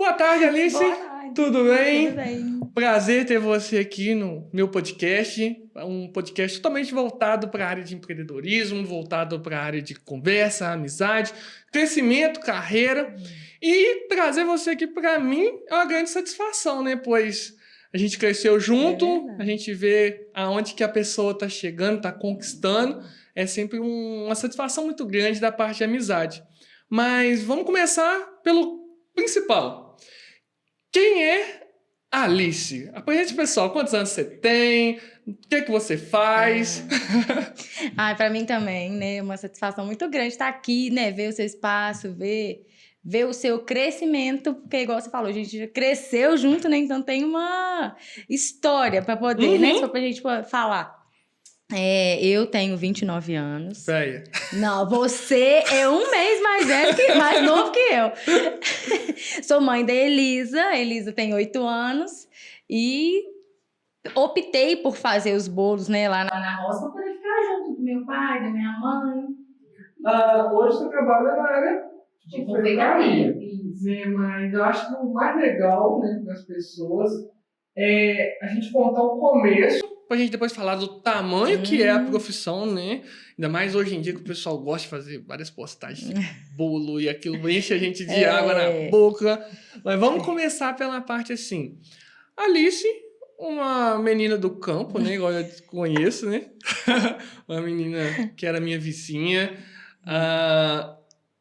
Boa tarde, Alice. Boa tarde. Tudo bem? Tudo bem. Prazer ter você aqui no meu podcast. Um podcast totalmente voltado para a área de empreendedorismo, voltado para a área de conversa, amizade, crescimento, carreira. E trazer você aqui para mim é uma grande satisfação, né? Pois a gente cresceu junto, a gente vê aonde que a pessoa está chegando, está conquistando. É sempre uma satisfação muito grande da parte de amizade. Mas vamos começar pelo principal. Quem é a Alice? Apresente, pessoal, quantos anos você tem? O que você faz? Para mim também, né? É uma satisfação muito grande estar aqui, né? Ver o seu espaço, ver o seu crescimento, porque igual você falou, a gente já cresceu junto, né? Então tem uma história para poder, né? Só pra gente falar. Eu tenho 29 anos. Véia. Não, você é um mês mais novo que eu. Sou mãe da Elisa. A Elisa tem 8 anos. E optei por fazer os bolos, né, lá na roça, para poder ficar junto do meu pai, da minha mãe. Hoje você trabalha na área de confeitaria. Né, mas eu acho que o mais legal, né, das pessoas é a gente contar o começo, pra gente depois falar do tamanho que é a profissão, né? Ainda mais hoje em dia que o pessoal gosta de fazer várias postagens de bolo e aquilo enche a gente de água na boca. Mas vamos começar pela parte assim. Alice, uma menina do campo, né? Igual eu conheço, né? Uma menina que era minha vizinha.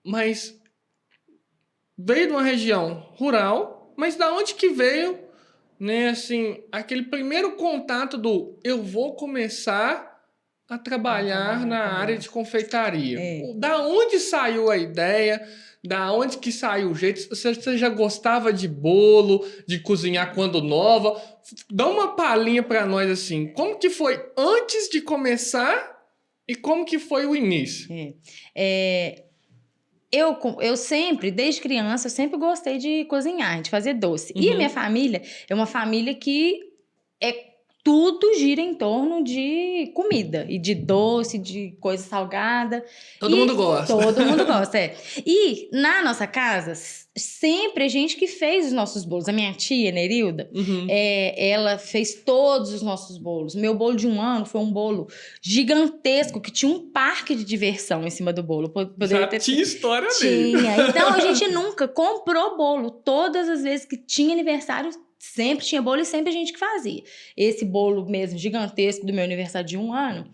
Mas veio de uma região rural, mas da onde que veio, né, assim, aquele primeiro contato do eu vou começar a trabalhar na área de confeitaria? Da onde saiu a ideia? Da onde que saiu o jeito? Você já gostava de bolo, de cozinhar quando nova? Dá uma palhinha para nós, assim, como que foi antes de começar e como que foi o início? Eu sempre, desde criança, eu sempre gostei de cozinhar, de fazer doce. E a minha família é uma família que tudo gira em torno de comida. E de doce, de coisa salgada. Todo mundo gosta. Todo mundo gosta, E na nossa casa, sempre a gente que fez os nossos bolos. A minha tia, Nerilda, ela fez todos os nossos bolos. Meu bolo de 1 ano foi um bolo gigantesco, que tinha um parque de diversão em cima do bolo. Tinha história ali. Tinha. Então, a gente nunca comprou bolo. Todas as vezes que tinha aniversário, sempre tinha bolo e sempre a gente que fazia. Esse bolo mesmo, gigantesco, do meu aniversário de 1 ano,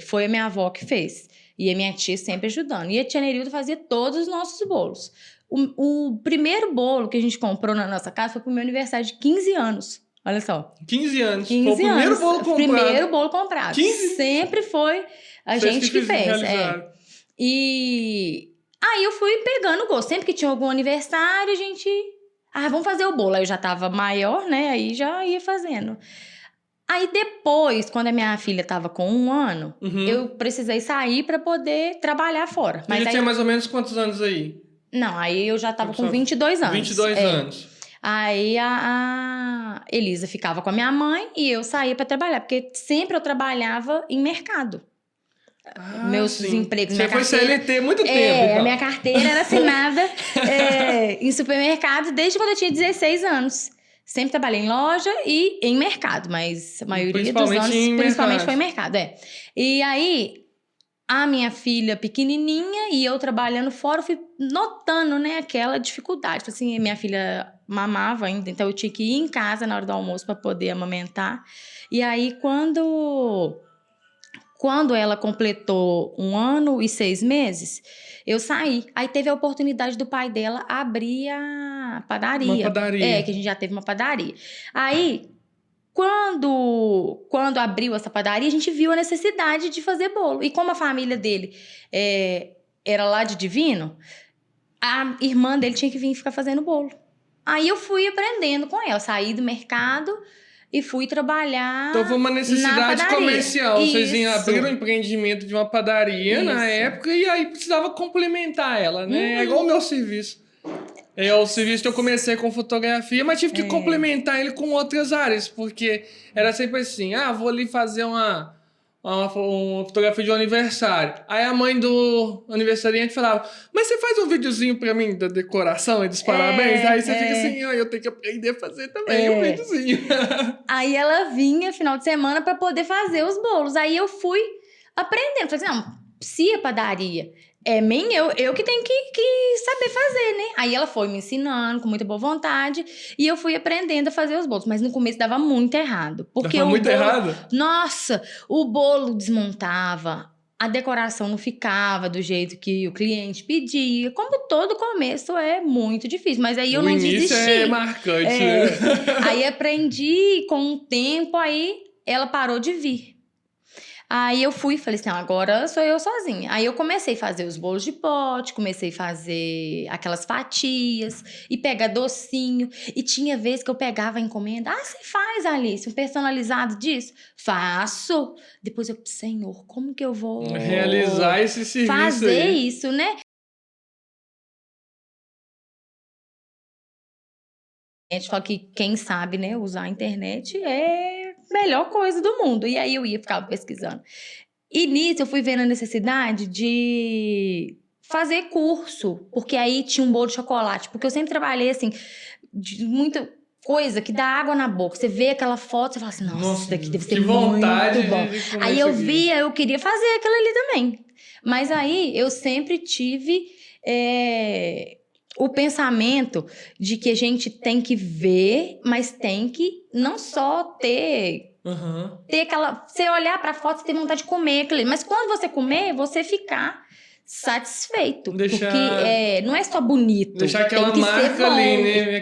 foi a minha avó que fez. E a minha tia sempre ajudando. E a tia Nerilda fazia todos os nossos bolos. O primeiro bolo que a gente comprou na nossa casa foi pro meu aniversário de 15 anos. Olha só. 15 anos. 15 foi o primeiro bolo comprado. Primeiro bolo comprado. 15? Sempre foi a gente que fez. E aí eu fui pegando gosto. Sempre que tinha algum aniversário, a gente... vamos fazer o bolo. Aí eu já tava maior, né? Aí já ia fazendo. Aí depois, quando a minha filha tava com 1 ano, eu precisei sair pra poder trabalhar fora. Mas já tinha mais ou menos quantos anos aí? Não, aí eu já tava com 22 anos. 22 anos. Aí a Elisa ficava com a minha mãe e eu saía pra trabalhar. Porque sempre eu trabalhava em mercado. Meus empregos. Você foi CLT muito tempo, então. A minha carteira era assinada em supermercado desde quando eu tinha 16 anos. Sempre trabalhei em loja e em mercado, mas a maioria dos anos, principalmente, foi em mercado. E aí, a minha filha pequenininha e eu trabalhando fora, eu fui notando, né, aquela dificuldade. Assim, minha filha mamava ainda, então eu tinha que ir em casa na hora do almoço para poder amamentar. E aí, quando ela completou 1 ano e 6 meses, eu saí. Aí teve a oportunidade do pai dela abrir a padaria. Uma padaria. Que a gente já teve uma padaria. Aí, quando abriu essa padaria, a gente viu a necessidade de fazer bolo. E como a família dele era lá de Divino, a irmã dele tinha que vir ficar fazendo bolo. Aí eu fui aprendendo com ela. Saí do mercado e fui trabalhar. Então foi uma necessidade comercial. Vocês abriram o empreendimento de uma padaria na época e aí precisava complementar ela, né? É igual o meu serviço. É o serviço que eu comecei com fotografia, mas tive que complementar ele com outras áreas, porque era sempre assim, vou ali fazer uma fotografia de um aniversário. Aí a mãe do aniversariante falava, mas você faz um videozinho pra mim da decoração e dos parabéns? Aí você fica assim, eu tenho que aprender a fazer também um videozinho. Aí ela vinha final de semana pra poder fazer os bolos. Aí eu fui aprendendo. Falei assim, não, se a padaria eu que tenho que saber fazer, né? Aí ela foi me ensinando com muita boa vontade e eu fui aprendendo a fazer os bolos. Mas no começo dava muito errado. Porque dava muito errado? Nossa, o bolo desmontava, a decoração não ficava do jeito que o cliente pedia. Como todo começo é muito difícil, mas aí eu não desisti. O início é marcante, né? Aí aprendi, com o tempo, aí ela parou de vir. Aí eu fui e falei assim, não, agora sou eu sozinha. Aí eu comecei a fazer os bolos de pote, comecei a fazer aquelas fatias e pegar docinho. E tinha vezes que eu pegava a encomenda. Ah, você faz, Alice, um personalizado disso? Faço. Depois eu, Senhor, como que eu vou realizar esse serviço fazer aí? isso, né? A gente fala que quem sabe, né, usar a internet é a melhor coisa do mundo. E aí eu ficava pesquisando. E nisso eu fui vendo a necessidade de fazer curso, porque aí tinha um bolo de chocolate. Porque eu sempre trabalhei, assim, de muita coisa que dá água na boca. Você vê aquela foto, você fala assim, nossa, isso daqui deve ser muito bom. Aí eu via, eu queria fazer aquilo ali também. Mas aí eu sempre tive o pensamento de que a gente tem que ver, mas tem que não só ter aquela... Você olhar pra foto, você tem vontade de comer aquilo ali. Mas quando você comer, você ficar satisfeito. Porque não é só bonito. Deixar aquela marca ali, né?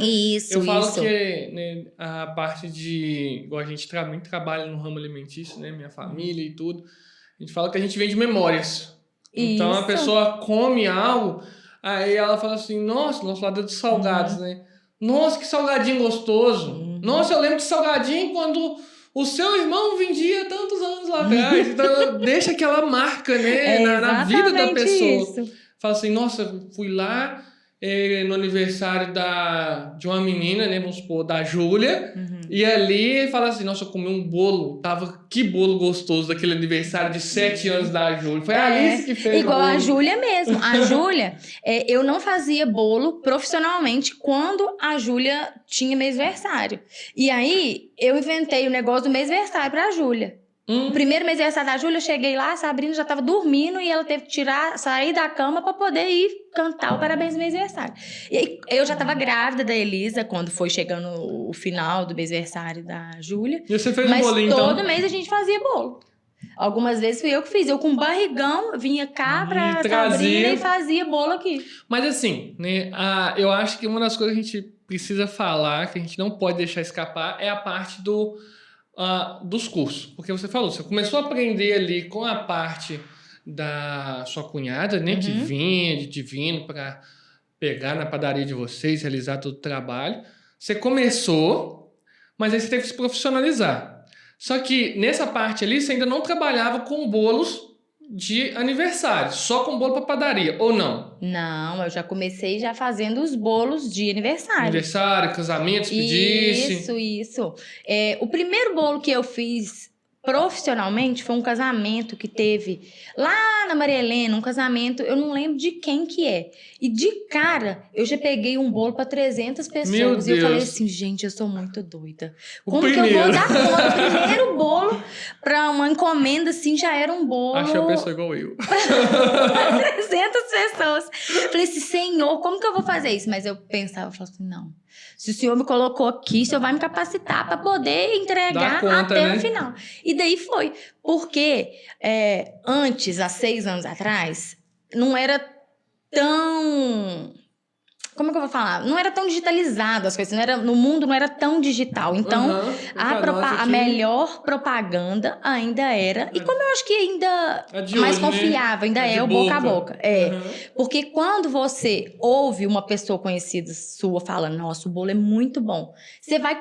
Isso, eu falo que né, a parte de... Igual a gente trabalha no ramo alimentício, né? Minha família e tudo. A gente fala que a gente vende memórias. Então a pessoa come algo, aí ela fala assim, nosso lado é dos salgados, né? Nossa, que salgadinho gostoso. Nossa, eu lembro de salgadinho quando o seu irmão vendia tantos anos lá atrás. Então ela deixa aquela marca, né, na vida da pessoa. Isso. Fala assim, nossa, fui lá no aniversário de uma menina, né, vamos supor, da Júlia. E ali fala assim, nossa, eu comi um bolo, que bolo gostoso daquele aniversário de 7 anos da Júlia. Foi a Alice que fez igual o bolo. A Júlia mesmo. A Júlia, eu não fazia bolo profissionalmente quando a Júlia tinha mêsversário. E aí, eu inventei o negócio do mêsversário pra Júlia. O primeiro mêsversário da Júlia, eu cheguei lá, a Sabrina já tava dormindo e ela teve que sair da cama pra poder ir cantar o parabéns do mêsversário. E aí, eu já tava grávida da Elisa quando foi chegando o final do mêsversário da Júlia. E você fez um bolinho, então? Mas todo mês a gente fazia bolo. Algumas vezes fui eu que fiz. Eu com barrigão, vinha cá pra Sabrina e fazia bolo aqui. Mas assim, né, eu acho que uma das coisas que a gente precisa falar, que a gente não pode deixar escapar, é a parte dos cursos. Porque você falou, você começou a aprender ali com a parte da sua cunhada, né, que vinha de divino para pegar na padaria de vocês, realizar todo o trabalho. Você começou, mas aí você teve que se profissionalizar. Só que nessa parte ali você ainda não trabalhava com bolos de aniversário, só com bolo para padaria, ou não? Não, eu já comecei fazendo os bolos de aniversário. Aniversário, casamentos, pedisse. Isso. O primeiro bolo que eu fiz profissionalmente foi um casamento que teve lá na Maria Helena, um casamento, eu não lembro de quem que é. E de cara, eu já peguei um bolo para 300 pessoas. Meu Deus. E eu falei assim, gente, eu sou muito doida. Como que eu vou dar conta? O primeiro bolo para uma encomenda, assim, já era um bolo... Achei a pessoa igual eu. 300 pessoas. Falei assim, Senhor, como que eu vou fazer isso? Mas eu pensava, falei assim, não. Se o Senhor me colocou aqui, o Senhor vai me capacitar para poder entregar até o final. E daí foi. Porque antes, há 6 anos atrás, não era tão... Como é que eu vou falar? Não era tão digitalizado as coisas. No mundo não era tão digital. Então, a melhor propaganda ainda era... E como eu acho que ainda mais confiável, ainda é o boca a boca. Porque quando você ouve uma pessoa conhecida sua falando, nossa, o bolo é muito bom.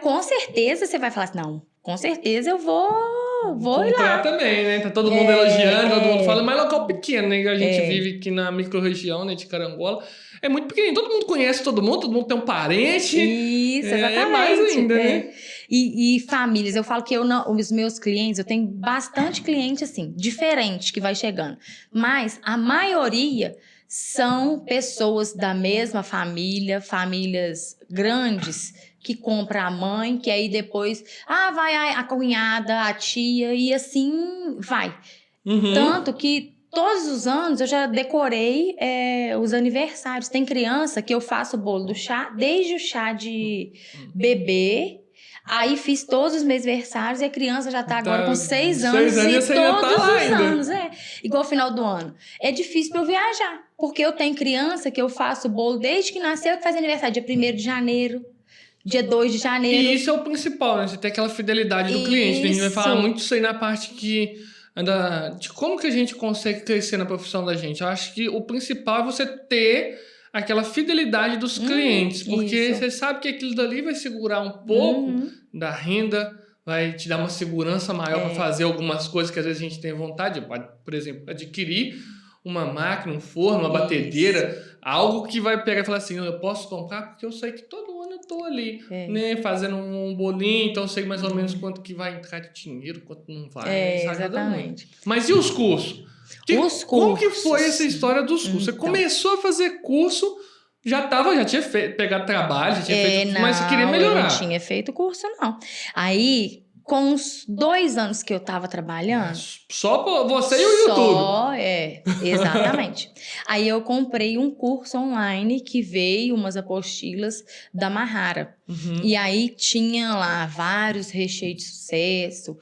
Com certeza, você vai falar assim, não, com certeza eu vou ir lá. Também, né? Tá todo mundo elogiando, todo mundo fala, mas local pequeno, né? A gente vive aqui na micro-região, né, de Carangola. É muito pequenininho, todo mundo conhece todo mundo tem um parente. Isso, exatamente. É mais ainda, né? e famílias. Eu falo que os meus clientes, eu tenho bastante cliente assim, diferente que vai chegando. Mas a maioria são pessoas da mesma família, famílias grandes, que compra a mãe, que aí depois, vai a cunhada, a tia, e assim vai. Tanto que todos os anos eu já decorei os aniversários. Tem criança que eu faço o bolo do chá, desde o chá de bebê. Aí fiz todos os meus aniversários e a criança já tá agora com 6 anos. 6 anos e todos tá os anos, igual o final do ano. É difícil pra eu viajar, porque eu tenho criança que eu faço o bolo desde que nasceu, que faz aniversário dia 1º de janeiro. Dia 2 de janeiro. E isso é o principal, né? Você tem aquela fidelidade do cliente. A gente vai falar muito isso aí na parte de como que a gente consegue crescer na profissão da gente. Eu acho que o principal é você ter aquela fidelidade dos clientes. Porque você sabe que aquilo dali vai segurar um pouco da renda, vai te dar uma segurança maior para fazer algumas coisas que às vezes a gente tem vontade. Por exemplo, adquirir uma máquina, um forno, uma batedeira, algo que vai pegar e falar assim, eu posso comprar porque eu sei que todo ano eu tô ali, né, fazendo um bolinho, então eu sei mais ou menos quanto que vai entrar de dinheiro, quanto não vai. Exatamente. Mas e os cursos? Como que foi essa história dos cursos? Você começou a fazer curso, já tinha pegado trabalho, já tinha feito curso, mas você queria melhorar. Eu não tinha feito curso, não. Aí, com uns 2 anos que eu tava trabalhando... Só você e o YouTube? Exatamente. Aí eu comprei um curso online que veio umas apostilas da Mahara. E aí tinha lá vários recheios de sucesso,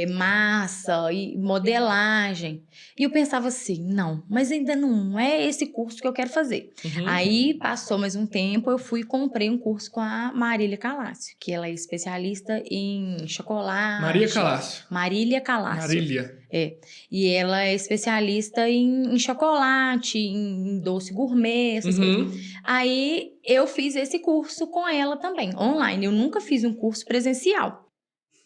massa e modelagem. E eu pensava assim, não, mas ainda não é esse curso que eu quero fazer. Aí passou mais um tempo, eu fui e comprei um curso com a Marília Calácio, que ela é especialista em chocolate. Marília Calácio. Marília Calácio. Marília. E ela é especialista em chocolate, em doce gourmet, essas coisas. Aí eu fiz esse curso com ela também, online. Eu nunca fiz um curso presencial.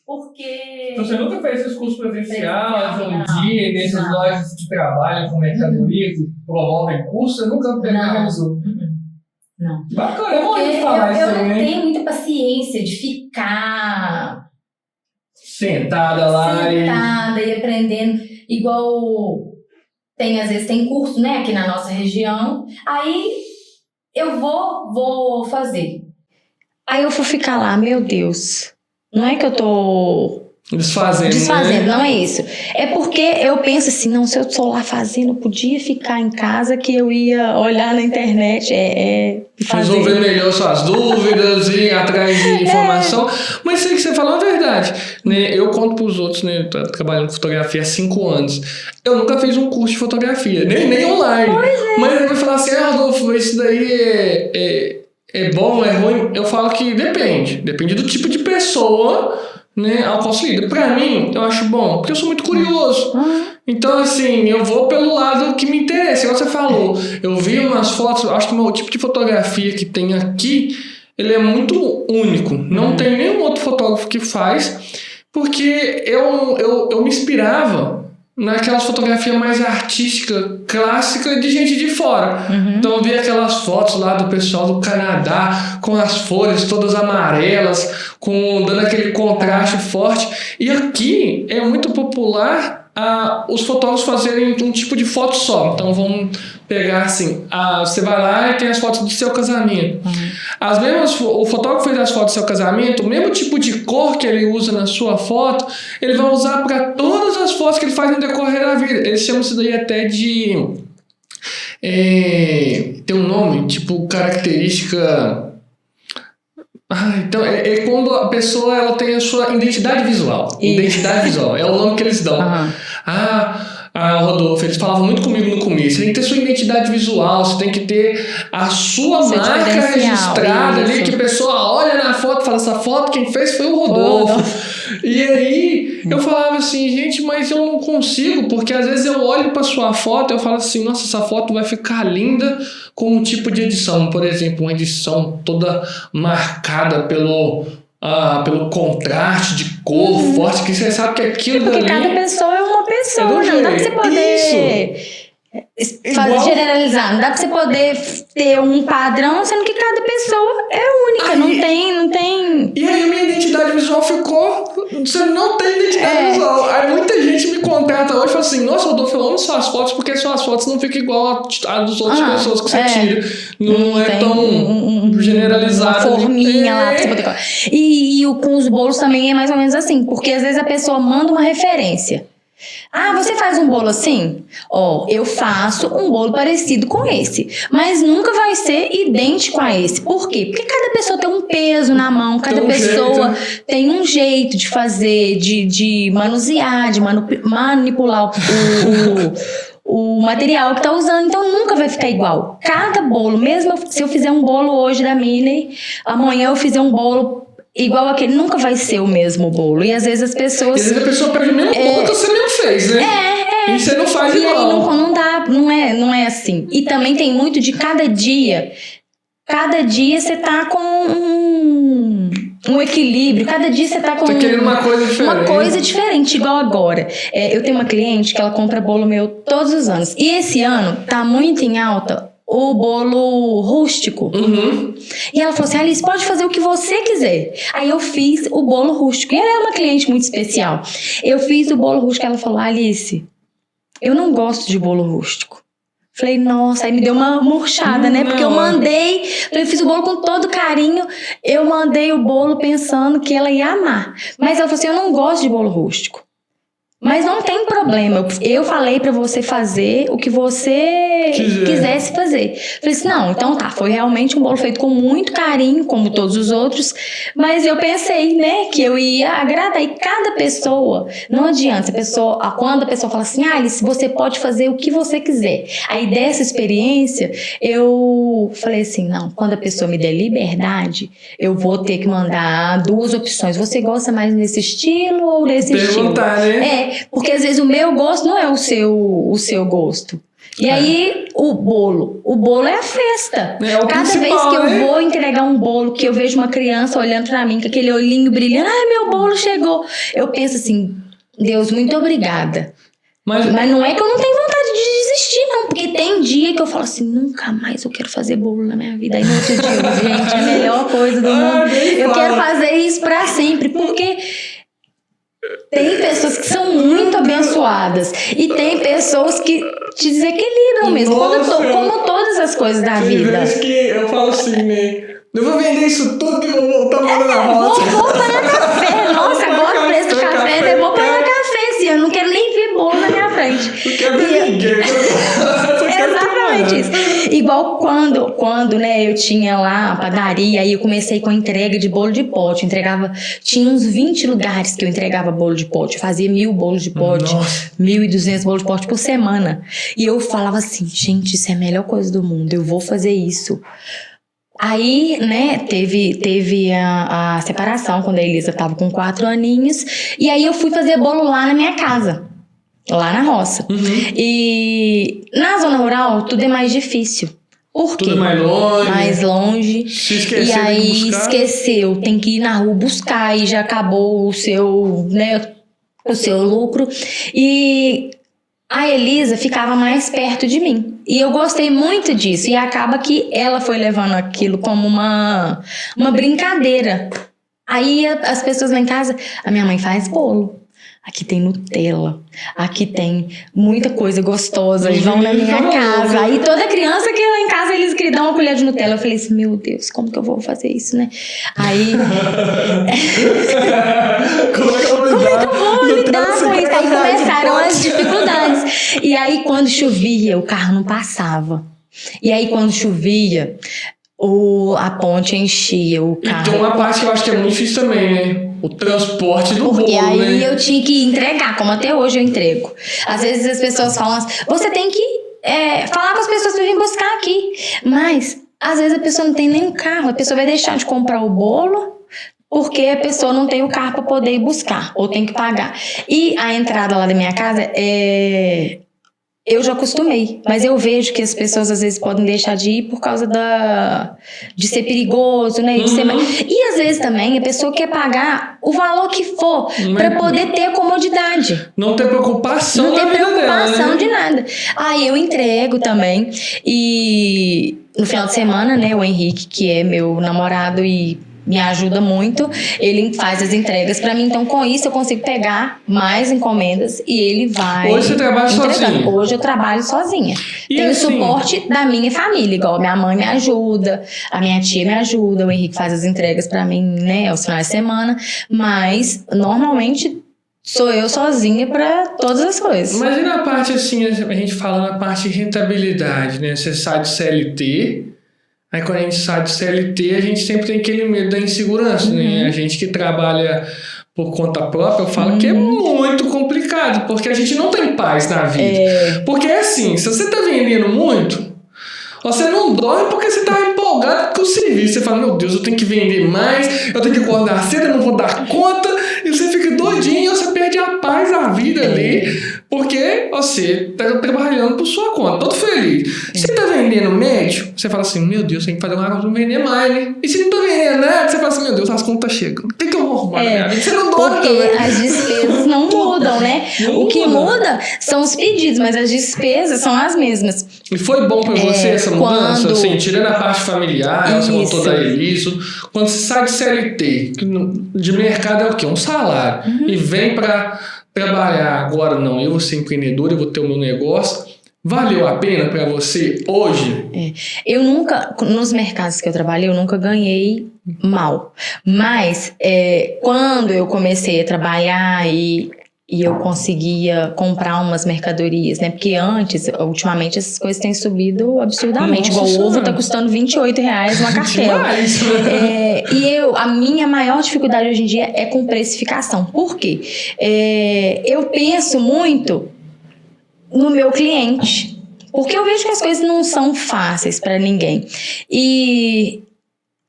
Porque... Então você nunca fez esses cursos presenciais, dia, nessas lojas de trabalho com mercadoria, que promovem curso, você nunca realizou? Não. Bacana, porque falar isso aí, né? Eu não tenho muita paciência de ficar... Sentada lá e aprendendo. Igual... Às vezes tem curso, né, aqui na nossa região. Aí eu vou fazer. Aí eu vou ficar lá, meu Deus... Não é que eu tô desfazendo, né? Não é isso. É porque eu penso assim, não, se eu tô lá fazendo, eu podia ficar em casa que eu ia olhar na internet, resolver melhor suas dúvidas, ir atrás de informação. Mas isso que você falou é verdade, né? Eu conto pros outros, né? Eu tô trabalhando com fotografia há 5 anos. Eu nunca fiz um curso de fotografia, nem online. Mas eu vou falar assim, Rodolfo, isso daí é bom, é ruim? Eu falo que depende do tipo de pessoa, né, ao qual se lida. Pra mim, eu acho bom, porque eu sou muito curioso. Então, assim, eu vou pelo lado que me interessa. Igual você falou, eu vi umas fotos, acho que o tipo de fotografia que tem aqui, ele é muito único. Não tem nenhum outro fotógrafo que faz, porque eu me inspirava naquelas fotografias mais artísticas, clássicas, de gente de fora. Então eu vi aquelas fotos lá do pessoal do Canadá, com as folhas todas amarelas, dando aquele contraste forte. E aqui é muito popular os fotógrafos fazerem um tipo de foto só. Então vamos pegar assim, você vai lá e tem as fotos do seu casamento. O fotógrafo fez as fotos do seu casamento, o mesmo tipo de cor que ele usa na sua foto, ele vai usar para todas as fotos que ele faz no decorrer da vida. Eles chamam isso daí até de... tem um nome, tipo característica... então é quando a pessoa ela tem a sua identidade visual. Identidade visual, é o nome que eles dão. Rodolfo, eles falavam muito comigo no começo. Você tem que ter sua identidade visual, você tem que ter a sua marca registrada ali, que a pessoa olha na foto e fala, essa foto quem fez foi o Rodolfo. E aí eu falava assim, gente, mas eu não consigo, porque às vezes eu olho pra sua foto e eu falo assim, nossa, essa foto vai ficar linda com um tipo de edição. Por exemplo, uma edição toda marcada pelo contraste de cor forte, que você sabe que aquilo porque cada pessoa é uma pessoa, não dá pra você poder generalizar, não dá pra você poder ter um padrão, sendo que cada pessoa é única, não tem... E aí a minha identidade visual você não tem identidade visual. Aí muita gente me contrata hoje e fala assim, nossa, Rodolfo, eu amo suas fotos, porque suas fotos não ficam igual a das outras pessoas que você tira. Não é tão generalizado. Uma forminha lá pra você poder... E com os bolos também é mais ou menos assim, porque às vezes a pessoa manda uma referência. Ah, você faz um bolo assim? Ó, eu faço um bolo parecido com esse, mas nunca vai ser idêntico a esse. Por quê? Porque cada pessoa tem um peso na mão, cada pessoa tem um jeito de fazer, de manusear, de manipular o material que tá usando, então nunca vai ficar igual. Cada bolo, mesmo se eu fizer um bolo hoje da Minnie, amanhã eu fizer um bolo igual aquele, nunca vai ser o mesmo bolo. E às vezes as pessoas... E às vezes a pessoa pede o mesmo bolo que você mesmo fez, né? E você não faz igual. E aí não dá, não é assim. E também tem muito de cada dia. Cada dia você tá com um equilíbrio. Cada dia você tá com... Tá querendo uma coisa diferente. Uma coisa diferente, igual agora. Eu tenho uma cliente que ela compra bolo meu todos os anos. E esse ano tá muito em alta o bolo rústico. E ela falou assim, Alice, pode fazer o que você quiser. Aí eu fiz o bolo rústico. E ela é uma cliente muito especial. Eu fiz o bolo rústico. Ela falou, Alice, eu não gosto de bolo rústico. Falei, nossa, aí me deu uma murchada, né? Porque eu fiz o bolo com todo carinho. Eu mandei o bolo pensando que ela ia amar. Mas ela falou assim, eu não gosto de bolo rústico. Mas não tem problema, eu falei pra você fazer o que você quisesse fazer. Falei assim, não, então tá, foi realmente um bolo feito com muito carinho, como todos os outros, mas eu pensei, né, que eu ia agradar. E cada pessoa, não adianta, quando a pessoa fala assim, Alice, você pode fazer o que você quiser. Aí dessa experiência, eu falei assim, não, quando a pessoa me der liberdade, eu vou ter que mandar 2 opções. Você gosta mais nesse estilo ou nesse estilo? Né? Porque às vezes o meu gosto não é o seu gosto. E aí, o bolo é a festa. Cada vez que eu vou entregar um bolo, que eu vejo uma criança olhando pra mim com aquele olhinho brilhando, meu bolo chegou. Eu penso assim, Deus, muito obrigada. Mas não é que eu não tenho vontade de desistir, não. Porque tem dia que eu falo assim, nunca mais eu quero fazer bolo na minha vida. Aí no outro dia, gente, é a melhor coisa do mundo. Eu quero fazer isso pra sempre, porque... Tem pessoas que são muito abençoadas e tem pessoas que te desequilibram mesmo, como todas as coisas da vida. Tem vezes que eu falo assim, né? Eu vou vender isso tudo e vou voltar morando na roça. Vou pagar café. Nossa, agora o preço do café, né? Vou pagar café esse ano. Não quero nem ver bolo na minha frente. Não quero ver ninguém. Exatamente isso. Igual quando, né, eu tinha lá a padaria, aí eu comecei com a entrega de bolo de pote. Tinha uns 20 lugares que eu entregava bolo de pote. Eu fazia 1000 bolos de pote, 1.200 bolos de pote por semana. E eu falava assim, gente, isso é a melhor coisa do mundo. Eu vou fazer isso. Aí, né, teve a separação, quando a Elisa tava com 4 aninhos. E aí eu fui fazer bolo lá na minha casa. Lá na roça. E na zona rural, tudo é mais difícil. Por quê? Tudo mais longe. Se e aí esqueceu, tem que ir na rua buscar e já acabou o seu, né, o seu lucro. E a Elisa ficava mais perto de mim. E eu gostei muito disso. E acaba que ela foi levando aquilo como uma brincadeira. Aí as pessoas lá em casa, a minha mãe faz bolo. Aqui tem Nutella, aqui tem muita coisa gostosa, e vão na minha casa. Aí toda criança que lá em casa, eles queriam dar uma colher de Nutella. Eu falei assim, meu Deus, como que eu vou fazer isso, né? Aí... como é que eu vou lidar com isso? Aí começaram as dificuldades. E aí quando chovia, o carro não passava. E aí quando chovia... a ponte enchia o carro. Então uma parte que eu acho que é muito difícil também, né? O transporte do bolo, porque aí, né? Eu tinha que entregar, como até hoje eu entrego. Às vezes as pessoas falam assim, você tem que falar com as pessoas pra vir buscar aqui. Mas, às vezes a pessoa não tem nem um carro. A pessoa vai deixar de comprar o bolo porque a pessoa não tem o carro pra poder ir buscar. Ou tem que pagar. E a entrada lá da minha casa eu já acostumei, mas eu vejo que as pessoas às vezes podem deixar de ir por causa de ser perigoso, né? E às vezes também a pessoa quer pagar o valor que for para poder ter a comodidade. Não ter preocupação de nada. Aí eu entrego também. E no final de semana, né, o Henrique, que é meu namorado e me ajuda muito. Ele faz as entregas para mim, então com isso eu consigo pegar mais encomendas e ele vai. Hoje você trabalha sozinha? Hoje eu trabalho sozinha. Tenho assim, suporte da minha família, igual minha mãe me ajuda, a minha tia me ajuda, o Henrique faz as entregas para mim, né, aos finais de semana, mas normalmente sou eu sozinha para todas as coisas. Mas e na parte assim, a gente fala na parte de rentabilidade, né? Você sai de CLT, aí quando a gente sai de CLT, a gente sempre tem aquele medo da insegurança, né? A gente que trabalha por conta própria, eu falo que é muito complicado, porque a gente não tem paz na vida. Porque é assim, se você tá vendendo muito, você não dorme porque você tá empolgado com o serviço. Você fala, meu Deus, eu tenho que vender mais, eu tenho que acordar cedo, eu não vou dar conta. E você fica doidinho, você perde a paz da vida ali, porque você tá trabalhando por sua conta, todo feliz. Você tá vendendo médio, você fala assim, meu Deus, tem que fazer uma coisa pra vender mais, né? E se não tá vendendo nada, você fala assim, meu Deus, as contas chegam. O que eu vou arrumar na minha vida? Você não dorme porque também. as despesas não mudam, né? O que muda são os pedidos, mas as despesas são as mesmas. E foi bom pra você essa mudança? Quando... Assim, tirando a parte familiar, você voltou da Eliso. Quando você sai de CLT, de mercado é o quê? Um salário. E vem pra trabalhar agora, não, eu vou ser empreendedor, eu vou ter o meu negócio. Valeu a pena pra você hoje? Eu nunca, nos mercados que eu trabalhei, eu nunca ganhei mal. Mas quando eu comecei a trabalhar e eu conseguia comprar umas mercadorias, né? Porque antes, ultimamente, essas coisas têm subido absurdamente. Nossa, igual o ovo tá custando R$28 uma cartela. E a minha maior dificuldade hoje em dia é com precificação. Por quê? Eu penso muito no meu cliente. Porque eu vejo que as coisas não são fáceis para ninguém. E,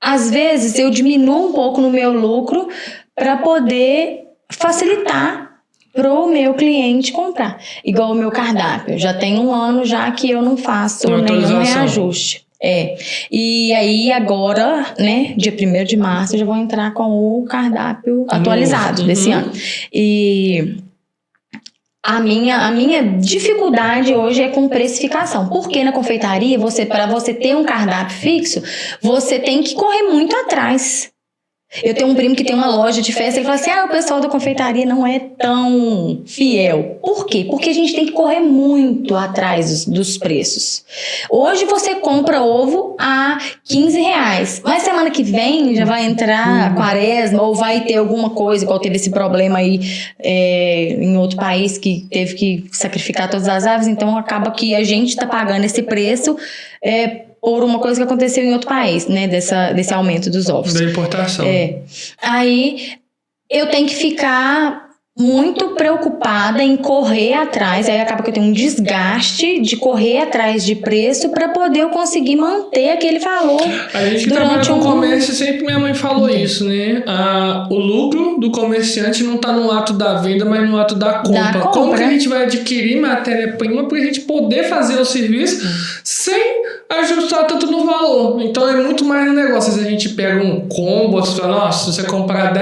às vezes, eu diminuo um pouco no meu lucro para poder facilitar pro meu cliente comprar. Igual o meu cardápio. Já tem 1 ano já que eu não faço nenhum reajuste. E aí agora, né, dia 1º de março, eu já vou entrar com o cardápio atualizado desse ano. E a minha dificuldade hoje é com precificação. Porque na confeitaria, para você ter um cardápio fixo, você tem que correr muito atrás. Eu tenho um primo que tem uma loja de festa e ele fala assim, o pessoal da confeitaria não é tão fiel. Por quê? Porque a gente tem que correr muito atrás dos preços. Hoje você compra ovo a R$15, mas semana que vem já vai entrar a quaresma ou vai ter alguma coisa, igual teve esse problema aí em outro país que teve que sacrificar todas as aves, então acaba que a gente está pagando esse preço por uma coisa que aconteceu em outro país, né? Desse aumento dos ovos. Da importação. Aí eu tenho que ficar muito preocupada em correr atrás, aí acaba que eu tenho um desgaste de correr atrás de preço para poder eu conseguir manter aquele valor. A gente que trabalha com comércio, sempre minha mãe falou isso, né? O lucro do comerciante não está no ato da venda, mas no ato da compra. Como que a gente vai adquirir matéria-prima para a gente poder fazer o serviço sem ajustar tanto no valor? Então é muito mais no negócio. Se a gente pega um combo, você fala, nossa, se você comprar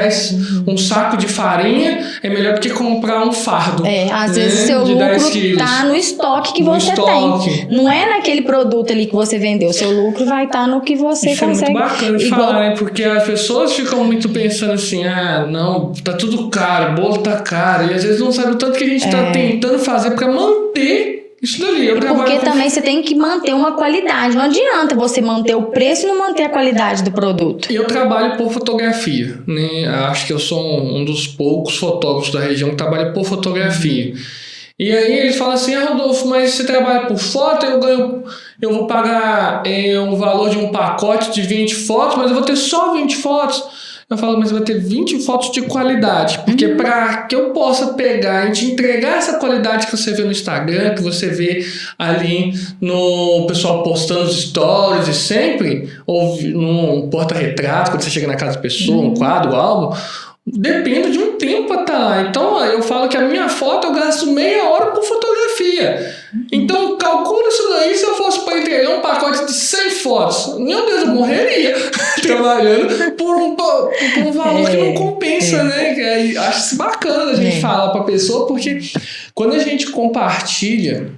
um saco de farinha, é melhor do que comprar um fardo. Às vezes o seu lucro tá no estoque que você tem. Não é naquele produto ali que você vendeu. O seu lucro vai estar no que você consegue. Isso é muito bacana de falar, né? Porque as pessoas ficam muito pensando assim, não, tá tudo caro, o bolo tá caro. E às vezes não sabe o tanto que a gente tá tentando fazer para manter isso dali. Porque também você tem que manter uma qualidade. Não adianta você manter o preço e não manter a qualidade do produto. Eu trabalho por fotografia, né? Acho que eu sou um dos poucos fotógrafos da região que trabalha por fotografia. E aí eles falam assim, Rodolfo, mas você trabalha por foto, eu vou pagar o valor de um pacote de 20 fotos, mas eu vou ter só 20 fotos. Eu falo, mas vai ter 20 fotos de qualidade. Porque para que eu possa pegar e te entregar essa qualidade que você vê no Instagram, que você vê ali no pessoal postando os stories e sempre, ou num porta-retrato, quando você chega na casa da pessoa, um quadro, álbum, depende de um tempo para estar lá. Então eu falo que a minha foto eu gasto meia hora por fotografia. Então calcula isso daí. Se eu fosse para entregar um pacote de 100 fotos, meu Deus, eu morreria trabalhando por um valor que não compensa, né? Acho isso bacana a gente falar para a pessoa, porque quando a gente compartilha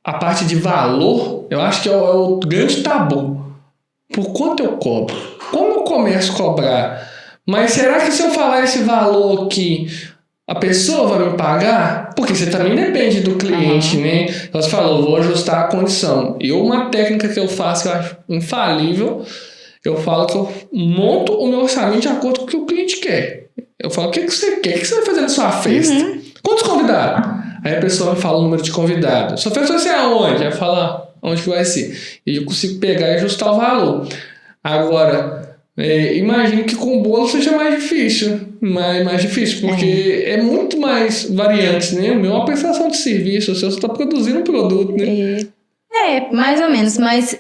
a parte de valor, eu acho que é o grande tabu. Por quanto eu cobro? como eu começo a cobrar? Mas será que se eu falar esse valor aqui, a pessoa vai me pagar? Porque você também depende do cliente, né? Você falou, vou ajustar a condição. E uma técnica que eu faço, que eu acho infalível, eu falo que eu monto o meu orçamento de acordo com o que o cliente quer. Eu falo, o que você quer? O que você vai fazer na sua festa? Quantos convidados? Aí a pessoa me fala o número de convidados. Sua festa vai ser aonde? Aí fala onde que vai ser. E eu consigo pegar e ajustar o valor. Agora... imagino que com o bolo seja mais difícil, mais difícil, porque é muito mais variante, né? O meu é uma prestação de serviço, você está produzindo um produto, né? Mais ou menos, mas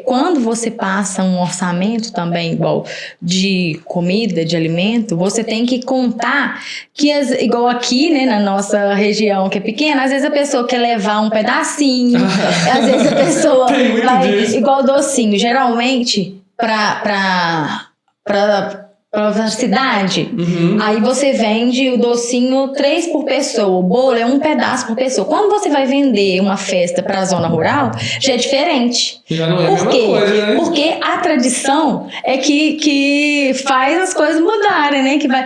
quando você passa um orçamento também igual de comida, de alimento, você tem que contar que, igual aqui, né, na nossa região que é pequena, às vezes a pessoa quer levar um pedacinho, às vezes a pessoa vai igual docinho, geralmente pra cidade, aí você vende o docinho 3 por pessoa, o bolo é 1 pedaço por pessoa. Quando você vai vender uma festa para a zona rural, já é diferente. Já não é a mesma coisa, né? Porque a tradição é que faz as coisas mudarem, né? Que vai,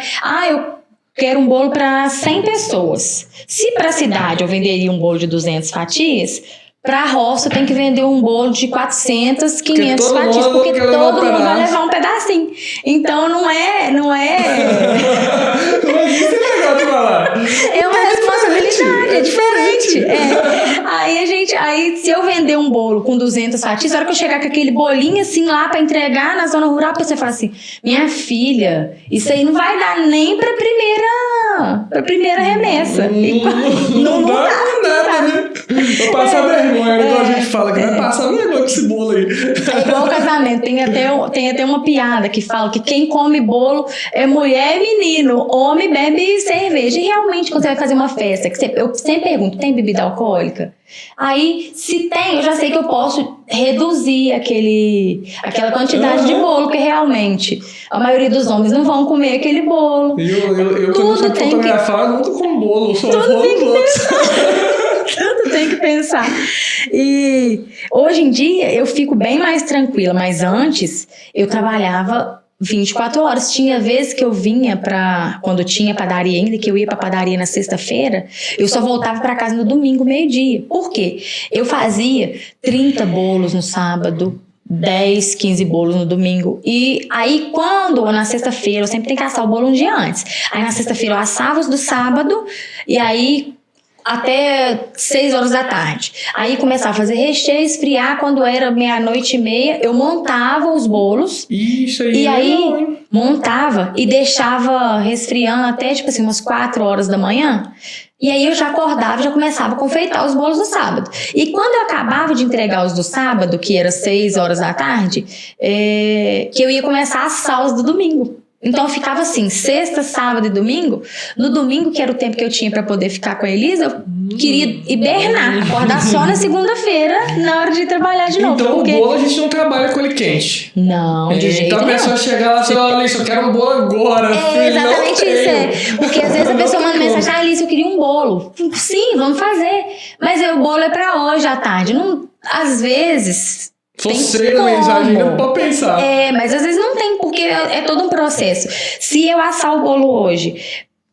eu quero um bolo para 100 pessoas. Se para a cidade eu venderia um bolo de 200 fatias, para a roça tem que vender um bolo de 400, 500 fatias, porque todo mundo vai levar um pedacinho. Então não é... Mas isso é legal de falar. É uma responsabilidade, é diferente. Aí se eu vender um bolo com 200 fatias, na hora que eu chegar com aquele bolinho assim lá para entregar na zona rural, você fala assim, minha filha, isso aí não vai dar nem para primeira remessa. Não dá nada, né? Vou passar vergonha, igual a gente fala que vai passar vergonha com esse bolo aí. É igual o casamento, tem até uma piada que fala que quem come bolo é mulher e menino, homem bebe cerveja. E realmente, quando você vai fazer uma festa, eu sempre pergunto, tem bebida alcoólica? Aí, se tem, eu já sei que eu posso reduzir aquela quantidade de bolo, porque realmente a maioria dos homens não vão comer aquele bolo. Eu quando eu sou fotografar, não tô com bolo, eu sou bolo dos outros. Tudo tem que pensar. E hoje em dia eu fico bem mais tranquila, mas antes eu trabalhava 24 horas. Tinha vezes que eu vinha quando tinha padaria ainda, que eu ia pra padaria na sexta-feira, eu só voltava pra casa no domingo, meio-dia. Por quê? Eu fazia 30 bolos no sábado, 10, 15 bolos no domingo. E aí, na sexta-feira, eu sempre tenho que assar o bolo um dia antes. Aí na sexta-feira eu assava os do sábado, e aí até 6 horas da tarde. Aí começava a fazer recheio, esfriar. Quando era 00:30, eu montava os bolos. Isso aí. E aí montava e deixava resfriando até tipo assim umas 4 horas da manhã. E aí eu já acordava e já começava a confeitar os bolos do sábado. E quando eu acabava de entregar os do sábado, que era 6 horas da tarde, que eu ia começar a assar os do domingo. Então eu ficava assim, sexta, sábado e domingo. No domingo, que era o tempo que eu tinha para poder ficar com a Elisa, eu queria hibernar, acordar só na segunda-feira, na hora de trabalhar de novo. Então o bolo a gente não trabalha com ele quente. Não, de jeito nenhum. Então a pessoa chega lá e fala, Alice, eu quero um bolo agora. Exatamente isso, Porque às vezes a pessoa manda mensagem, Alice, eu queria um bolo. Sim, vamos fazer. Mas o bolo é para hoje à tarde. Não, às vezes... Você na mensagem não pode pensar. Mas às vezes não tem, porque é todo um processo. Se eu assar o bolo hoje,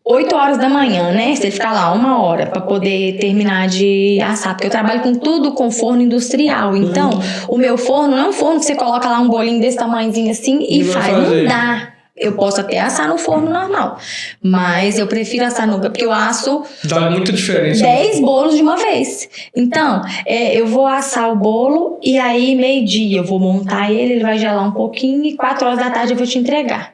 8 horas da manhã, né? Você ficar lá 1 hora para poder terminar de assar. Porque eu trabalho com tudo com forno industrial. Então, o meu forno não é um forno que você coloca lá um bolinho desse tamanhozinho assim e faz. Não dá. Eu posso até assar no forno normal, mas eu prefiro assar porque eu asso... Dá muita diferença. 10 bolos de uma vez. Então, eu vou assar o bolo e aí 12:00 eu vou montar ele vai gelar um pouquinho e 4 horas da tarde eu vou te entregar.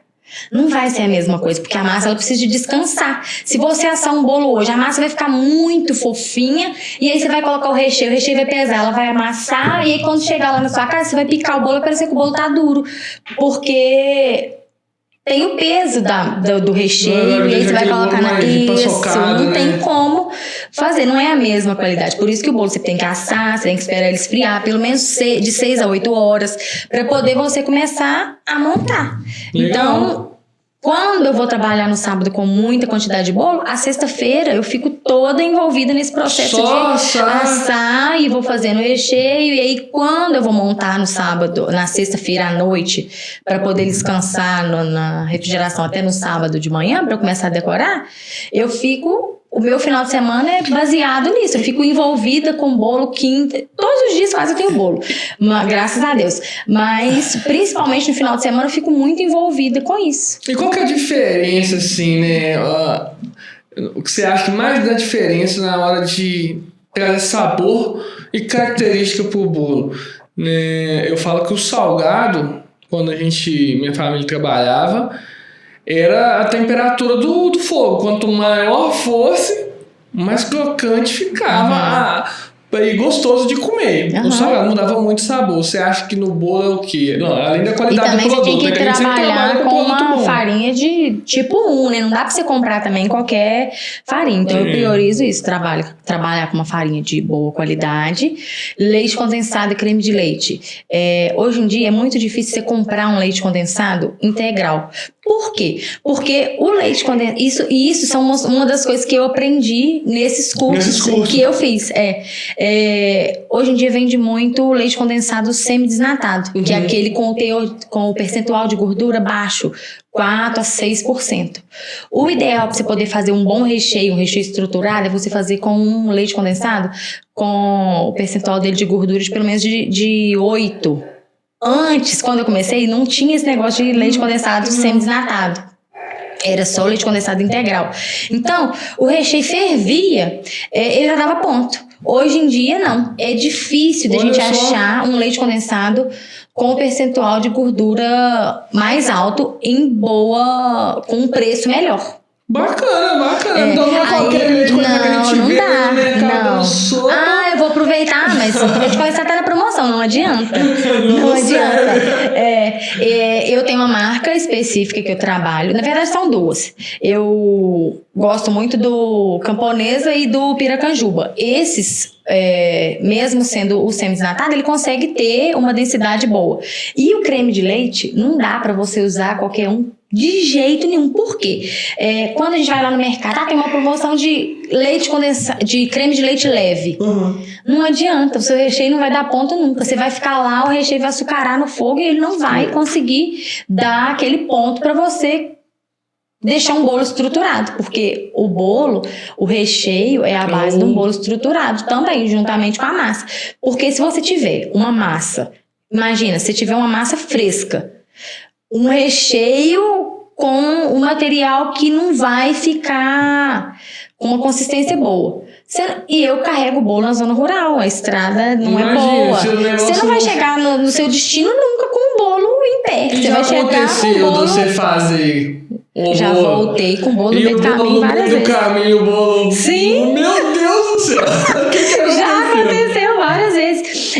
Não vai ser a mesma coisa, porque a massa ela precisa de descansar. Se você assar um bolo hoje, a massa vai ficar muito fofinha e aí você vai colocar o recheio vai pesar, ela vai amassar e aí quando chegar lá na sua casa, você vai picar o bolo e parecer que o bolo tá duro. Porque... tem o peso do recheio e aí você vai colocar na isso, não tem como fazer, não é a mesma qualidade. Por isso que o bolo você tem que assar, você tem que esperar ele esfriar, pelo menos de 6 a 8 horas, para poder você começar a montar. Legal. Então, Quando eu vou trabalhar no sábado com muita quantidade de bolo, a sexta-feira eu fico toda envolvida nesse processo de assar e vou fazendo o recheio. E aí, quando eu vou montar no sábado, na sexta-feira à noite, para poder descansar na refrigeração até no sábado de manhã, para eu começar a decorar, eu fico... O meu final de semana é baseado nisso. Eu fico envolvida com bolo quinta. Todos os dias quase eu tenho bolo. Graças a Deus. Mas, principalmente no final de semana, eu fico muito envolvida com isso. E qual que é a diferença, assim, né? O que você acha que mais dá diferença na hora de trazer sabor e característica pro bolo? Eu falo que o salgado, quando minha família trabalhava, era a temperatura do fogo. Quanto maior fosse, mais crocante ficava e gostoso de comer. O salgado não dava muito sabor. Você acha que no bolo é o quê? Não, além da qualidade do produto. E também você tem que trabalhar com uma farinha de tipo 1, né? Não dá pra você comprar também qualquer farinha. Então eu priorizo isso. Trabalhar com uma farinha de boa qualidade. Leite condensado e creme de leite. Hoje em dia é muito difícil você comprar um leite condensado integral. Por quê? Porque o leite condensado... Isso são uma das coisas que eu aprendi nesses cursos que eu fiz. Hoje em dia vende muito leite condensado semi-desnatado, que é aquele com o percentual de gordura baixo, 4 a 6%. O ideal para você poder fazer um bom recheio, um recheio estruturado, é você fazer com um leite condensado com o percentual dele de gordura de pelo menos de 8%. Antes, quando eu comecei, não tinha esse negócio de leite condensado semi-desnatado. Era só leite condensado integral. Então, o recheio fervia, ele já dava ponto. Hoje em dia, não. É difícil de a gente achar um leite condensado com o percentual de gordura mais alto com um preço melhor. Bacana. Então não é qualquer leite condensado que a gente vê no mercado. Eu vou aproveitar, mas o leite condensado tá na promoção, não adianta. Não adianta. Eu tenho uma marca específica que eu trabalho. Na verdade, são duas. Eu gosto muito do Camponesa e do Piracanjuba. Esses, mesmo sendo o semi-desnatado, ele consegue ter uma densidade boa. E o creme de leite, não dá pra você usar qualquer um de jeito nenhum. Por quê? Quando a gente vai lá no mercado, tem uma promoção de leite condensado, de creme de leite leve. Não adianta, o seu recheio não vai dar ponto nunca. Você vai ficar lá, o recheio vai açucarar no fogo e ele não vai conseguir dar aquele ponto para você deixar um bolo estruturado. Porque o recheio é a base de um bolo estruturado também, juntamente com a massa. Porque se você tiver uma massa, imagina, se tiver uma massa fresca, um recheio com um material que não vai ficar com uma consistência boa. E eu carrego o bolo na zona rural, a estrada não é boa. Você não vai chegar no seu destino nunca com o bolo em pé. Você vai chegar com o bolo... você fazer já voltei com o bolo no meio do caminho várias vezes. O bolo... Sim! Meu Deus do céu! Já aconteceu várias vezes.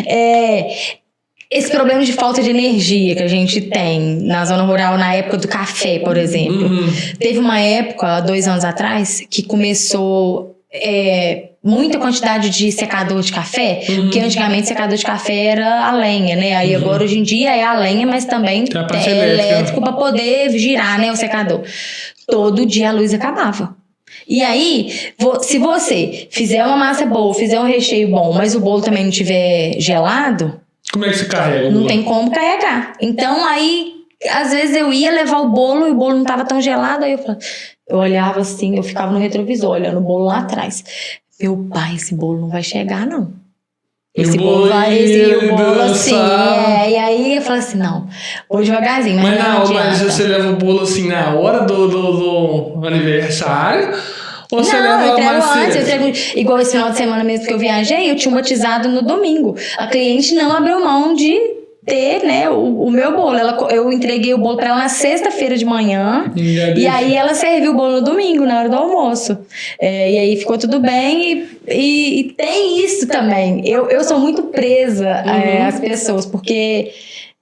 Esse problema de falta de energia que a gente tem na zona rural na época do café, por exemplo. Teve uma época, há 2 anos atrás, que começou muita quantidade de secador de café, porque antigamente secador de café era a lenha, né? Aí agora, hoje em dia, é a lenha, mas também é elétrico para poder girar, né, o secador. Todo dia a luz acabava. E aí, se você fizer uma massa boa, fizer um recheio bom, mas o bolo também não estiver gelado... Como é que você carrega o bolo? Não tem como carregar. Então, aí, às vezes eu ia levar o bolo e o bolo não estava tão gelado. Aí eu olhava assim, eu ficava no retrovisor, olhando o bolo lá atrás. Meu pai, esse bolo não vai chegar, não. Esse bolo assim. E aí eu falei assim, não, vou devagarzinho. Mas você leva o bolo assim na hora do aniversário? Ou você leva eu entrego antes, eu entrego igual esse final de semana mesmo que eu viajei, eu tinha um batizado no domingo. A cliente não abriu mão de ter, né, o meu bolo. Eu entreguei o bolo para ela na sexta-feira de manhã. E aí ela serviu o bolo no domingo, na hora do almoço. E aí ficou tudo bem. E tem isso também. Eu sou muito presa às pessoas, porque...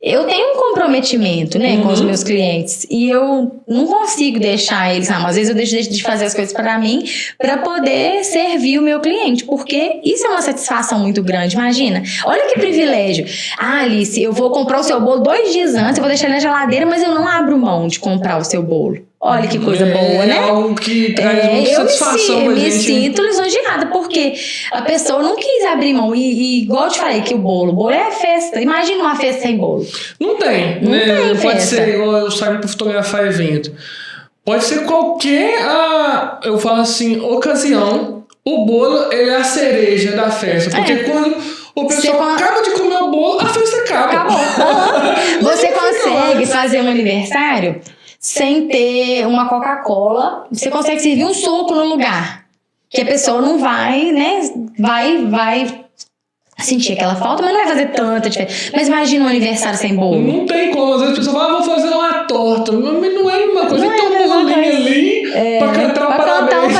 eu tenho um comprometimento, né, com os meus clientes. E eu não consigo deixar eles... às vezes eu deixo de fazer as coisas para mim para poder servir o meu cliente. Porque isso é uma satisfação muito grande. Imagina, olha que privilégio. Alice, eu vou comprar o seu bolo 2 dias antes, eu vou deixar ele na geladeira, mas eu não abro mão de comprar o seu bolo. Olha que coisa boa, né? É algo que traz muita satisfação pra gente. Eu me sinto lisonjeada, porque a pessoa não quis abrir mão. E igual eu te falei que o bolo é a festa. Imagina uma festa sem bolo. Não tem, não né? Tem Pode festa. ser igual eu saio pra fotografar evento. Pode ser qualquer, eu falo assim, ocasião. O bolo é a cereja da festa. Porque quando o pessoal acaba de comer o bolo, a festa acaba. Acabou. Você consegue fazer um aniversário sem ter uma Coca-Cola. Você consegue servir um suco no lugar. Que a pessoa não vai, né? Vai sentir aquela falta, mas não vai fazer tanta diferença. Mas imagina um aniversário sem bolo. Não tem como. Às vezes a pessoa fala, vou fazer uma torta. Mas não é uma coisa. Tem um bolinho ali pra cantar o parabéns.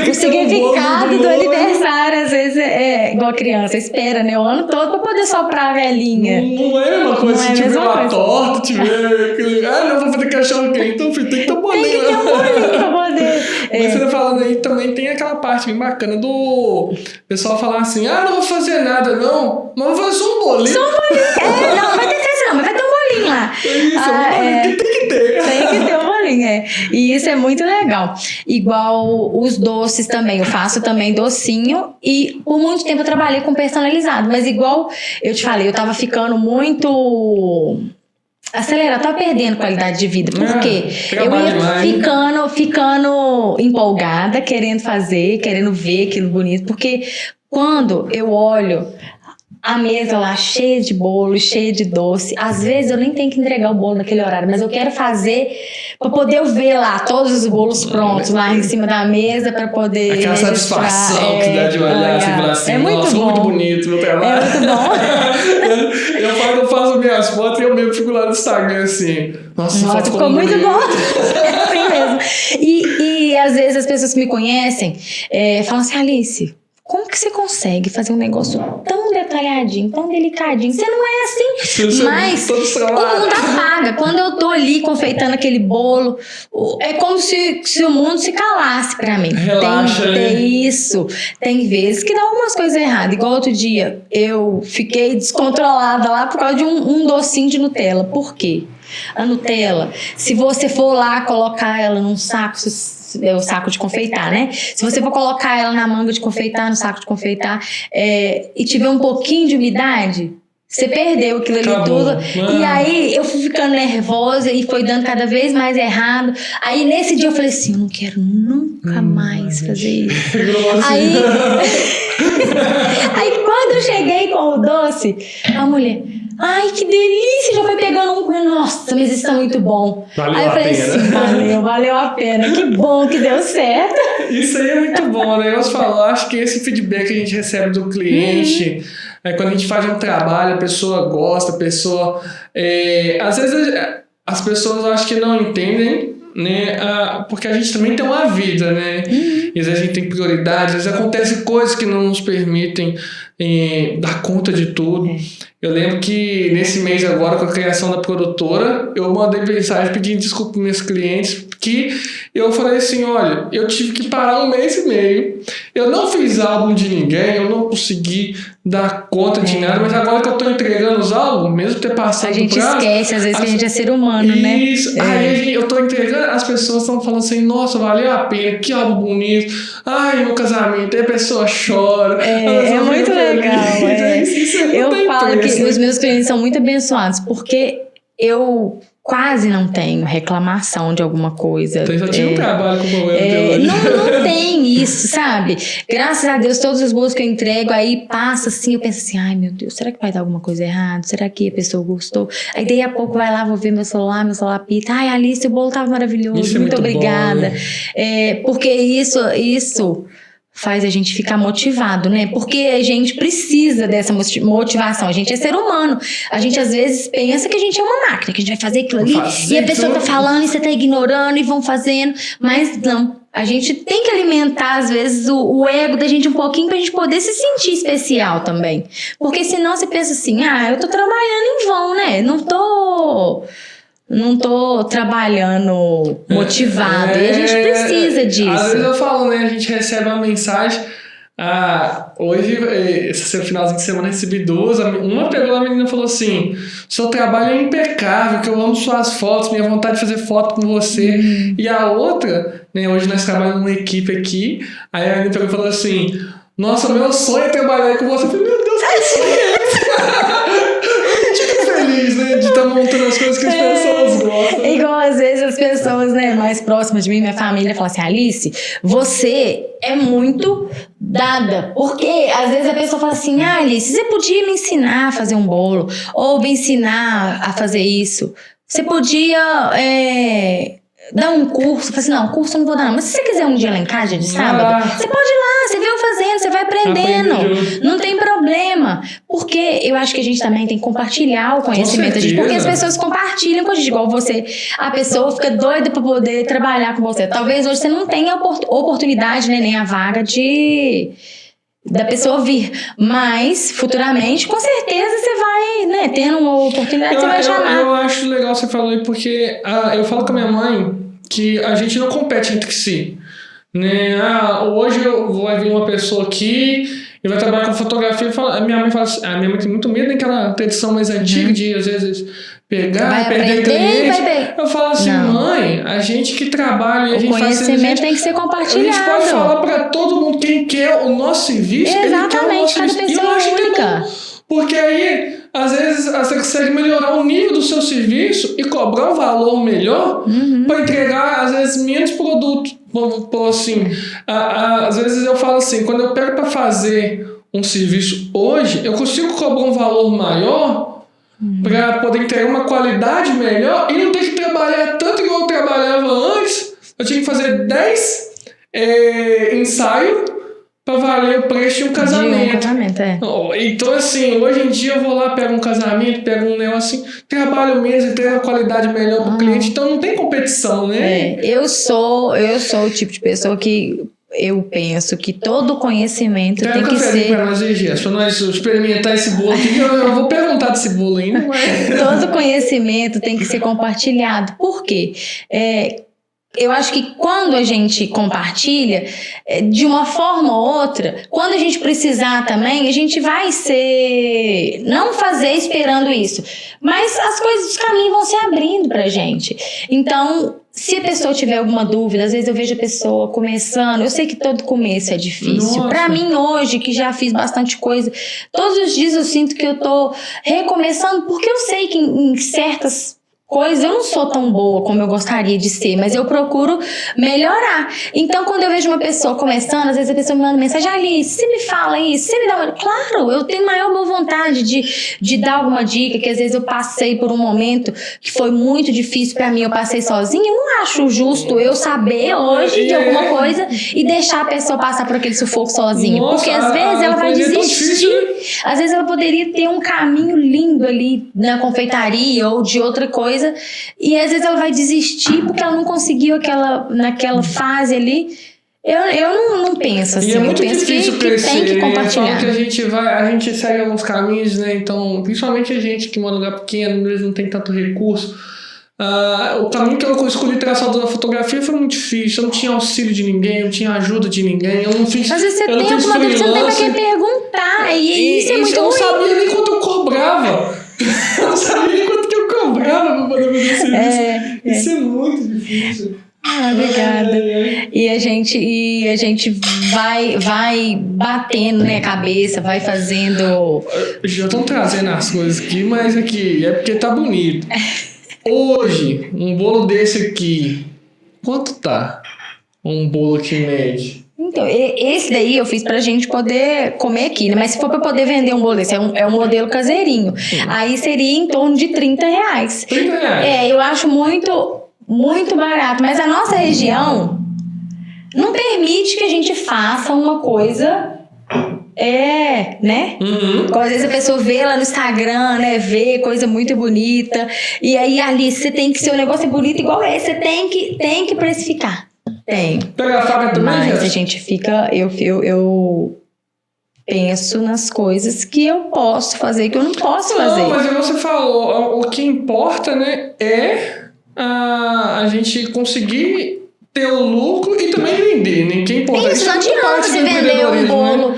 O significado do aniversário, às vezes, é igual criança, espera, né? O ano todo pra poder soprar a velhinha. Não é uma coisa se tiver uma torta, tiver... não, vou fazer cachorro quente, então tem que ter um bolinho. Tem que ter um bolinho pra poder... Mas você falando aí, também tem aquela parte bem bacana do pessoal falar assim, não vou fazer nada não, mas vou fazer só um bolinho. Só um bolinho. Não vai ter festa não, mas vai ter um bolinho lá. Isso, um bolinho que tem que ter. Tem que ter um bolinho, E isso é muito legal. Igual os doces também, eu faço também docinho e por muito tempo eu trabalhei com personalizado, mas igual eu te falei, eu tava ficando muito... acelerado, tava perdendo qualidade de vida, porque eu ia ficando empolgada, querendo fazer, querendo ver aquilo bonito, porque quando eu olho a mesa lá cheia de bolo, cheia de doce, às vezes eu nem tenho que entregar o bolo naquele horário, mas eu quero fazer para poder eu ver lá todos os bolos prontos lá em cima da mesa para poder aquela satisfação que dá de olhar assim, falar assim, nossa, muito bonito meu trabalho. É muito bom. eu faço minhas fotos e eu mesmo fico lá no Instagram assim, nossa foto ficou muito bom. É assim mesmo. E às vezes as pessoas que me conhecem falam assim, Alice, como que você consegue fazer um negócio tão detalhadinho, tão delicadinho? Você não é assim. Mas o mundo apaga. Quando eu tô ali confeitando aquele bolo, é como se o mundo se calasse pra mim. Relaxa, tem isso. Tem vezes que dá algumas coisas erradas. Igual outro dia, eu fiquei descontrolada lá por causa de um docinho de Nutella. Por quê? A Nutella, se você for lá colocar ela num saco, o saco de confeitar, né? Se você for colocar ela na manga de confeitar, no saco de confeitar, e tiver um pouquinho de umidade, você perdeu aquilo ali tudo. E aí eu fui ficando nervosa e foi dando cada vez mais errado. Aí nesse dia eu falei assim, eu não quero nunca mais fazer isso. Aí quando eu cheguei com o doce, a mulher... Ai, que delícia! Já foi pegando um... Nossa, mas isso tá muito bom. Aí eu falei assim, valeu a pena. Que bom que deu certo. Isso aí é muito bom, né? Eu falo, acho que esse feedback que a gente recebe do cliente, quando a gente faz um trabalho, a pessoa gosta, a pessoa... às vezes as pessoas acho que não entendem, né? Porque a gente também tem uma vida, né? E às vezes a gente tem prioridades, às vezes acontecem coisas que não nos permitem dar conta de tudo. Eu lembro que nesse mês agora, com a criação da produtora, eu mandei mensagem pedindo desculpa para meus clientes, que eu falei assim, olha, eu tive que parar 1 mês e meio, eu não fiz álbum de ninguém, eu não consegui dar conta de nada, mas agora que eu tô entregando os álbuns, mesmo ter passado a gente esquece, às vezes, que a gente é ser humano, né? Isso, aí eu tô entregando, as pessoas estão falando assim, nossa, valeu a pena, que álbum bonito, ai, meu casamento, aí a pessoa chora. É muito legal, eu falo que os meus clientes são muito abençoados, porque eu quase não tenho reclamação de alguma coisa. Então já tinha um trabalho com o problema não tem isso, sabe? Graças a Deus, todos os bolos que eu entrego, aí passa assim, eu penso assim, ai meu Deus, será que vai dar alguma coisa errada? Será que a pessoa gostou? Aí daí a pouco vai lá, vou ver meu celular pita, ai Alice, o bolo tava maravilhoso, isso muito obrigada. Bom, né? Porque isso faz a gente ficar motivado, né? Porque a gente precisa dessa motivação. A gente é ser humano. A gente às vezes pensa que a gente é uma máquina, que a gente vai fazer aquilo ali e a pessoa tá falando e você tá ignorando e vão fazendo. Mas não. A gente tem que alimentar, às vezes, o ego da gente um pouquinho pra gente poder se sentir especial também. Porque senão você pensa assim, eu tô trabalhando em vão, né? Não tô trabalhando motivado. E a gente precisa disso. Às vezes eu falo, né? A gente recebe uma mensagem, Hoje, esse finalzinho de semana, recebi 2. Uma pegou a menina e falou assim: seu trabalho é impecável, que eu amo suas fotos, minha vontade de fazer foto com você. E a outra, né, hoje nós trabalhamos numa equipe aqui, aí a menina pegou e falou assim: nossa, meu sonho é trabalhar com você. Eu falei, meu Deus, que sonho é esse? Feliz, né? De estar montando as coisas que as pessoas gostam. Igual às vezes as pessoas, né, mais próximas de mim, minha família, falam assim: Alice, você é muito dada. Porque às vezes a pessoa fala assim: Alice, você podia me ensinar a fazer um bolo, ou me ensinar a fazer isso. Você podia dar um curso. Eu falo assim: não, curso eu não vou dar, não. Mas se você quiser um dia lá em casa, dia de sábado, você pode ir lá, você vê eu fazendo, você vai aprendendo. Não tem problema. Porque eu acho que a gente também tem que compartilhar o conhecimento. Porque as pessoas compartilham com a gente, igual você. A pessoa fica doida pra poder trabalhar com você. Talvez hoje você não tenha oportunidade, né, nem a vaga da pessoa vir, mas futuramente com certeza você vai, né, tendo uma oportunidade, você vai chamar. Eu acho legal você falar aí, porque eu falo com a minha mãe que a gente não compete entre si, né? Hoje vai vir uma pessoa aqui e vai trabalhar com fotografia e a minha mãe fala assim, a minha mãe tem muito medo daquela tradição mais antiga de às vezes pegar, perder cliente. Eu falo assim, mãe, a gente que trabalha, a gente faz... O conhecimento tem que ser compartilhado. A gente pode falar pra todo mundo, quem quer o nosso serviço, exatamente, cada pessoa é única. Porque aí, às vezes, você consegue melhorar o nível do seu serviço e cobrar um valor melhor para entregar, às vezes, menos produto. Vamos pôr assim, às vezes eu falo assim, quando eu pego para fazer um serviço hoje, eu consigo cobrar um valor maior para poder entregar uma qualidade melhor e não ter que trabalhar tanto igual eu trabalhava antes. Eu tinha que fazer 10 ensaios para valer o preço de um casamento. Então, assim, hoje em dia eu vou lá, pego um casamento, pego um negócio assim, trabalho mesmo, entrego uma qualidade melhor para o cliente, então não tem competição, né? Eu sou o tipo de pessoa que eu penso que todo conhecimento tem que ser... para nós experimentar esse bolo aqui, eu vou perguntar desse bolo ainda, mas... Todo conhecimento tem que ser compartilhado. Por quê? Eu acho que quando a gente compartilha, de uma forma ou outra, quando a gente precisar também, a gente vai não fazer esperando isso. Mas as coisas, os caminhos vão se abrindo pra gente. Então, se a pessoa tiver alguma dúvida, às vezes eu vejo a pessoa começando, eu sei que todo começo é difícil. Pra mim hoje, que já fiz bastante coisa, todos os dias eu sinto que eu tô recomeçando, porque eu sei que em certas coisas eu não sou tão boa como eu gostaria de ser, mas eu procuro melhorar. Então, quando eu vejo uma pessoa começando, às vezes a pessoa me manda mensagem: Alice, você me fala isso, você me dá uma... Claro, eu tenho maior boa vontade de dar alguma dica, que às vezes eu passei por um momento que foi muito difícil pra mim, eu passei sozinha. Eu não acho justo eu saber hoje de alguma coisa e deixar a pessoa passar por aquele sufoco sozinha. Porque às vezes ela vai desistir. Às vezes ela poderia ter um caminho lindo ali na confeitaria ou de outra coisa, e às vezes ela vai desistir porque ela não conseguiu naquela fase ali. Eu não penso assim. E é muito eu penso difícil que tem que compartilhar. Que a gente segue alguns caminhos, né? Então, principalmente a gente que mora em lugar pequeno, às vezes não tem tanto recurso. O caminho que eu escolhi traçado na fotografia foi muito difícil. Eu não tinha auxílio de ninguém, eu não tinha ajuda de ninguém. Eu não fiz. Às vezes você tem alguma dúvida, você não tem pra quem perguntar. E isso é muito ruim. Eu não sabia nem quanto eu cobrava. Eu não sabia nem quanto que eu cobrava pra poder fazer esse serviço. Isso é muito difícil. Obrigada. E a gente vai batendo, né, a cabeça, vai fazendo. Já estão trazendo as coisas aqui, mas aqui é porque tá bonito. Hoje, um bolo desse aqui, quanto tá? Um bolo aqui médio? Então, esse daí eu fiz pra gente poder comer aqui, né? Mas se for pra poder vender um bolo desse, é um modelo caseirinho. Aí seria em torno de R$30. R$30? Eu acho muito, muito barato. Mas a nossa região não permite que a gente faça uma coisa... né? Às vezes a pessoa vê lá no Instagram, né? Vê coisa muito bonita. E aí, Alice, você tem que ser um negócio bonito igual esse. Você tem que precificar. Tem. Pega a faca também, mas a gente fica... Eu penso nas coisas que eu posso fazer e que eu não posso fazer. Não, mas você falou, o que importa, né? É a gente conseguir ter o lucro e também vender, né? Que é importante. Isso, não adianta você vender um bolo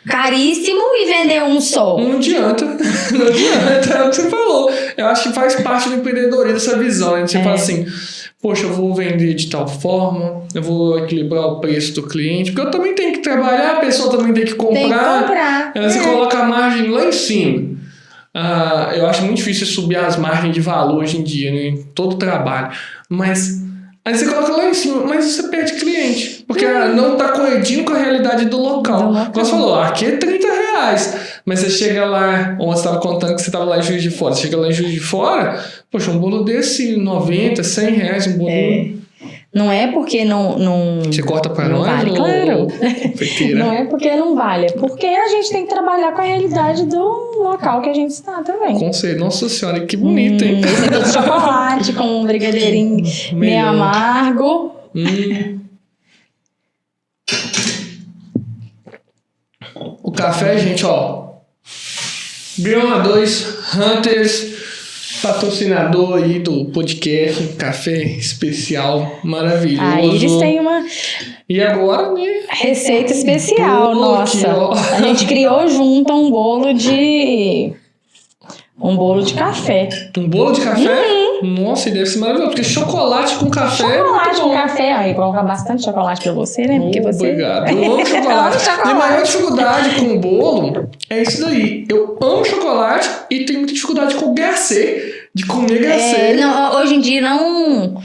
caríssimo e vender um só. Não adianta. Não adianta. É o que você falou. Eu acho que faz parte do empreendedorismo essa visão. Né? Você fala assim, poxa, eu vou vender de tal forma, eu vou equilibrar o preço do cliente, porque eu também tenho que trabalhar, a pessoa também tem que comprar. Tem que comprar. Você coloca a margem lá em cima. Eu acho muito difícil subir as margens de valor hoje em dia, né? Em todo trabalho. Mas aí você coloca lá em cima, mas você perde cliente. Porque não está corredindo com a realidade do local. Como você falou, aqui é R$30. Mas você chega lá, ou você estava contando que você estava lá em Juiz de Fora. Você chega lá em Juiz de Fora, poxa, um bolo desse, R$90, R$100, um bolo... Não é porque não Você corta para não nós? vale, claro. Não é porque não vale, é porque a gente tem que trabalhar com a realidade do local que a gente está também. Conselho, nossa senhora, que bonito, hein? Esse aqui é de chocolate com um brigadeirinho meio amargo. O café, gente, ó. Bioma 2, Hunters, patrocinador aí do podcast, café especial, maravilhoso. Aí eles têm uma... E agora, né? Receita especial, bolo nossa. aqui, a gente criou junto um bolo de café. Um bolo de café? Nossa, e deve ser maravilhoso, porque chocolate com café Chocolate com café. Aí, colocar bastante chocolate pra você, né? Porque você... Obrigado. Eu amo chocolate. Minha maior dificuldade com o bolo é isso daí. Eu amo chocolate e tenho muita dificuldade com glacê, de comer glacê. Hoje em dia não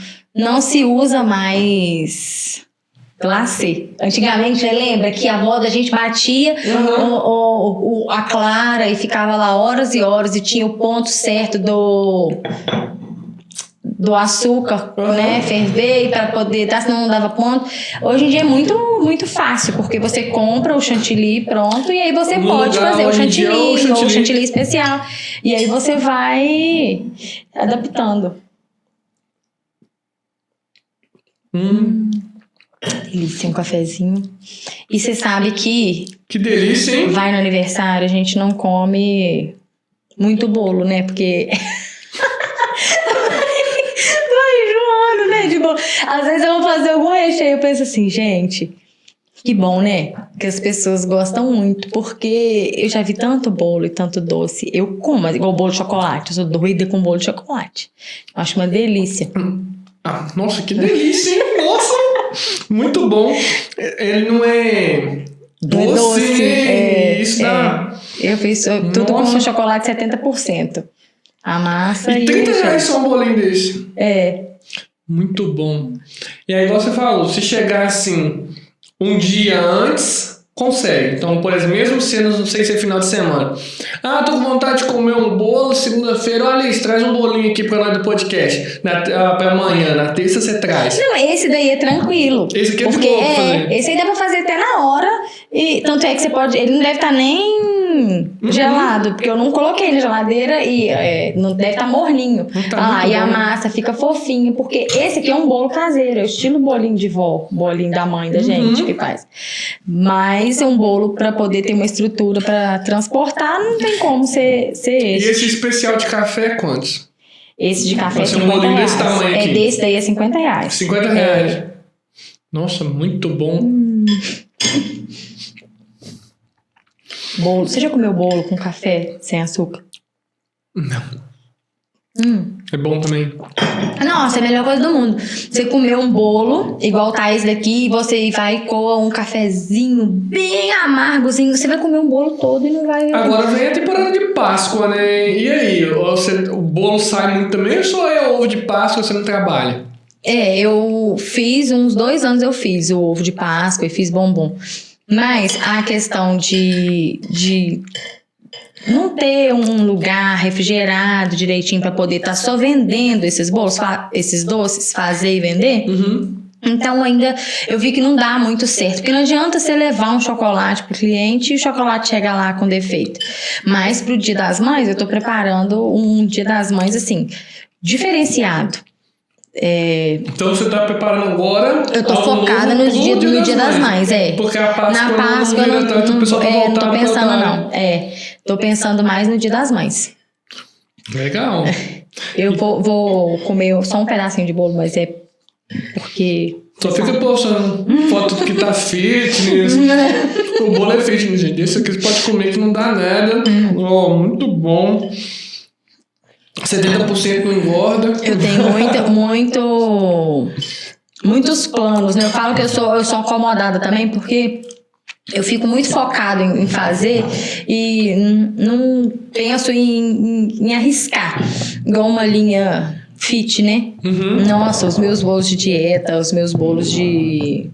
se usa mais glacê. Antigamente, você lembra que a avó da gente batia a clara e ficava lá horas e horas e tinha o ponto certo do açúcar, né, ferver para poder dar, senão não dava ponto. Hoje em dia é muito, muito fácil, porque você compra o chantilly pronto e aí você pode fazer o chantilly ou o chantilly especial. E aí você vai adaptando. Delícia, um cafezinho. E você sabe que delícia, hein? Vai no aniversário, a gente não come muito bolo, né? Porque às vezes eu vou fazer algum recheio, eu penso assim, gente, que bom, né? Que as pessoas gostam muito, porque eu já vi tanto bolo e tanto doce. Eu como, igual bolo de chocolate, eu sou doida com bolo de chocolate. Eu acho uma delícia. Nossa, que delícia, hein? Nossa, muito bom. Ele não é doce, né? Isso dá... Eu fiz tudo com chocolate 70%. A massa e R$30 só um bolinho desse. Muito bom. E aí, igual você falou, se chegar assim um dia antes, consegue. Então, por exemplo, mesmo sendo, não sei se é final de semana. Tô com vontade de comer um bolo segunda-feira. Olha isso, traz um bolinho aqui pra nós do podcast. Pra amanhã, na terça você traz. Não, esse daí é tranquilo. Esse aqui é porque de boa pra fazer. Esse aí dá pra fazer até na hora. E tanto é que você pode... Ele não deve estar nem gelado, porque eu não coloquei na geladeira e não deve estar morninho. E a massa fica fofinha, porque esse aqui é um bolo caseiro, é o estilo bolinho de vó, bolinho da mãe da gente que faz. Mas é um bolo para poder ter uma estrutura para transportar, não tem como ser esse. E esse especial de café é quantos? Esse de café é R$50. Um bolinho desse tamanho aqui. Desse daí é R$50. R$50. Nossa, muito bom. Bolo. Você já comeu bolo com café sem açúcar? Não. É bom também. Nossa, é a melhor coisa do mundo. Você comer um bolo, igual tá esse daqui, e você vai e coa um cafezinho bem amargozinho. Você vai comer um bolo todo e não vai... Agora vem a temporada de Páscoa, né? E aí? O bolo sai muito também ou só é ovo de Páscoa e você não trabalha? Eu fiz uns 2 anos, eu fiz o ovo de Páscoa e fiz bombom. Mas a questão de não ter um lugar refrigerado direitinho para poder estar só vendendo esses bolos, esses doces, fazer e vender. Então ainda eu vi que não dá muito certo, porque não adianta você levar um chocolate pro cliente e o chocolate chega lá com defeito. Mas pro Dia das Mães eu tô preparando um Dia das Mães assim, diferenciado. Então você tá preparando agora? Eu tô focada no dia das Mães, Porque a Páscoa na Páscoa não vira tanto, o pessoal não tô pensando não. Tô pensando mais no Dia das Mães. Legal. Eu vou comer só um pedacinho de bolo, mas Porque... Só fica postando foto que tá fitness. O bolo é fitness, gente. Esse aqui você pode comer que não dá nada. Muito bom. 70% não engorda. Eu tenho muitos planos, né? Eu falo que eu sou acomodada também, porque eu fico muito focado em fazer e não penso em arriscar. Igual uma linha fit, né? Nossa, os meus bolos de dieta, os meus bolos que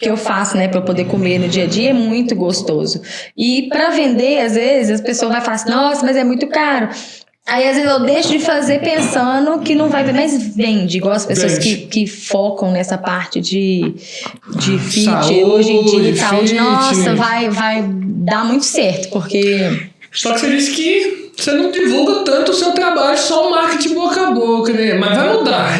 eu faço, né, pra eu poder comer no dia a dia é muito gostoso. E pra vender, às vezes, as pessoas vão falar assim, nossa, mas é muito caro. Aí, às vezes, eu deixo de fazer pensando que não vai ver, mas vende. Igual as pessoas que focam nessa parte de fit saúde, hoje em dia e saúde. fitness. Nossa, vai dar muito certo, porque... Só que você disse que você não divulga tanto o seu trabalho, só o marketing boca a boca, né? Mas vai mudar.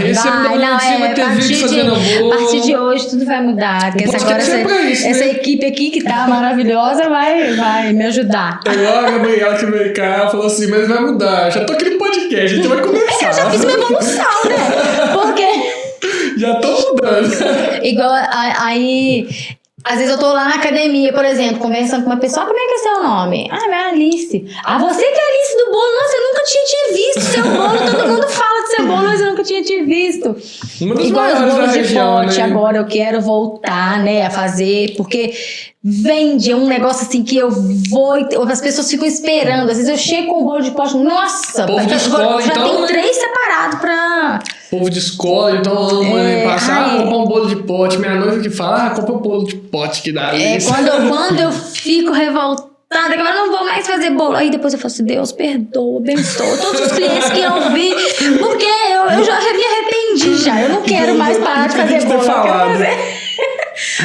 Vai ter vídeo fazendo bolo. A partir de hoje tudo vai mudar. Porque essa equipe aqui que tá maravilhosa vai me ajudar. Igual a Gabriela que veio cá falou assim, mas vai mudar. Já tô aqui no podcast, a gente vai começar. Eu já fiz uma evolução, né? Porque... Já tô mudando. Igual aí... Às vezes eu tô lá na academia, por exemplo, conversando com uma pessoa, como é que é seu nome? Ah, é a Alice. Ah, você que é a Alice do bolo? Nossa, eu nunca tinha te visto seu bolo. Todo mundo fala de seu bolo, mas eu nunca tinha te visto. Uma das igual os maiores bolos da de região, pote, né? agora eu quero voltar, né, a fazer, porque vende, é um negócio assim que eu vou, as pessoas ficam esperando. Às vezes eu chego com o bolo de pote, nossa, Povo de escola, já então, tem né? 3 separados pra... Povo de escola, então ama, né? Passar, comprar um bolo de pote. Minha noiva que fala, compra um bolo de pote que dá isso. Quando eu fico revoltada, que eu não vou mais fazer bolo. Aí depois eu falo assim, Deus, perdoa, abençoa todos os clientes que eu vi, porque eu já me arrependi já. Eu não quero mais parar de fazer bolo.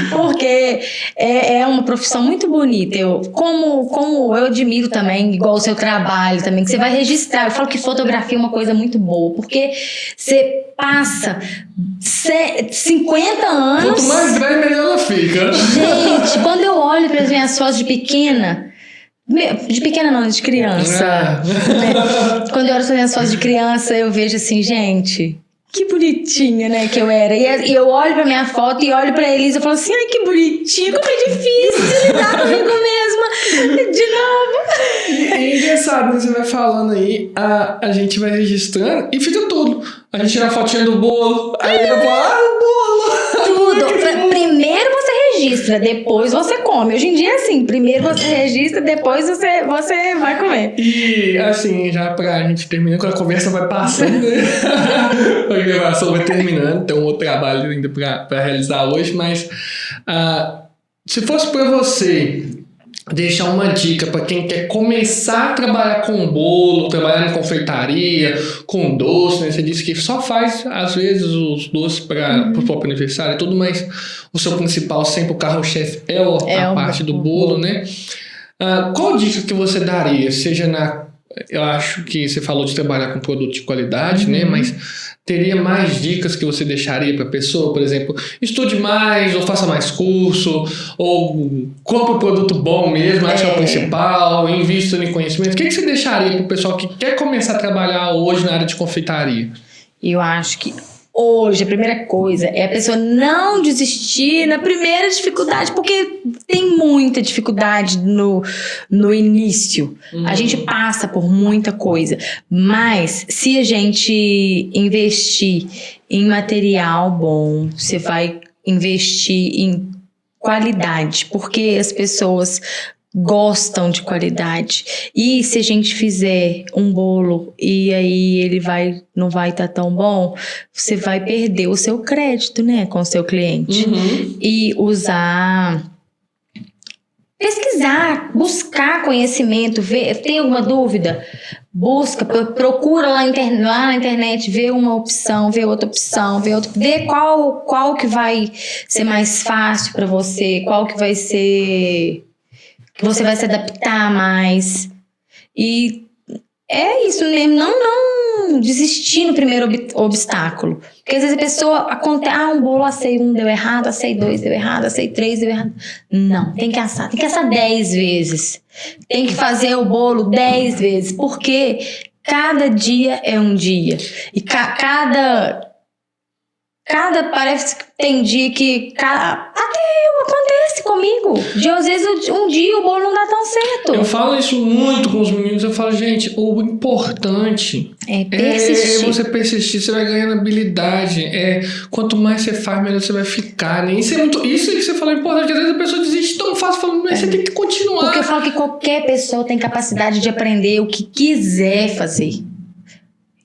Porque é uma profissão muito bonita. Como eu admiro também, igual o seu trabalho também, que você vai registrar. Eu falo que fotografia é uma coisa muito boa, porque você passa 50 anos... Quanto mais velho, melhor ela fica. Gente, quando eu olho para as minhas fotos de pequena não, de criança. Quando eu olho para as minhas fotos de criança, eu vejo assim, gente... Que bonitinha, né, que eu era. E eu olho pra minha foto e olho pra Elisa e falo assim, ai, que bonitinha, como é difícil lidar comigo mesma. De novo. É engraçado, né? Você vai falando aí, a gente vai registrando e fica tudo. A gente tira a fotinha do bolo, aí eu falo, o bolo. Tudo. Primeiro você registra, depois você come. Hoje em dia é assim, primeiro você registra, depois você vai comer. E assim, já pra gente terminar, quando a conversa vai passando, né? A gravação vai terminando, tem um outro trabalho ainda pra realizar hoje, mas se fosse pra você deixar uma dica para quem quer começar a trabalhar com bolo, trabalhar em confeitaria, com doce, né? Você disse que só faz, às vezes, os doces para o próprio aniversário e tudo, mas o seu principal, sempre o carro-chefe é a parte do bolo, né? Qual dica que você daria? Seja eu acho que você falou de trabalhar com produto de qualidade, né? Mas teria mais dicas que você deixaria para a pessoa? Por exemplo, estude mais, ou faça mais curso, ou compre um produto bom mesmo, acho que é o principal, invista em conhecimento. O que você deixaria para o pessoal que quer começar a trabalhar hoje na área de confeitaria? Eu acho que hoje, a primeira coisa é a pessoa não desistir na primeira dificuldade, porque tem muita dificuldade no início. A gente passa por muita coisa, mas se a gente investir em material bom, você vai investir em qualidade, porque as pessoas gostam de qualidade. E se a gente fizer um bolo e aí ele não vai estar tão bom, você vai perder o seu crédito, né, com o seu cliente. E pesquisar, buscar conhecimento, ver, tem alguma dúvida? Busca, procura lá na internet, vê uma opção, vê outra opção, vê qual que vai ser mais fácil para você, qual que vai ser... que você vai se adaptar mais. E é isso mesmo, não desistir no primeiro obstáculo. Porque às vezes a pessoa um bolo, assei 1, deu errado, assei 2, deu errado, assei 3, deu errado. Não, tem que assar 10 vezes. Tem que fazer o bolo 10 vezes, porque cada dia é um dia. E cada Parece que tem dia que... Até acontece comigo. Às vezes, um dia o bolo não dá tão certo. Eu falo isso muito com os meninos. Eu falo, gente, o importante é persistir. É você persistir. Você vai ganhando habilidade. Quanto mais você faz, melhor você vai ficar. Né? Isso que você falou é importante. Às vezes a pessoa desiste tão fácil, falando, mas você tem que continuar. Porque eu falo que qualquer pessoa tem capacidade de aprender o que quiser fazer.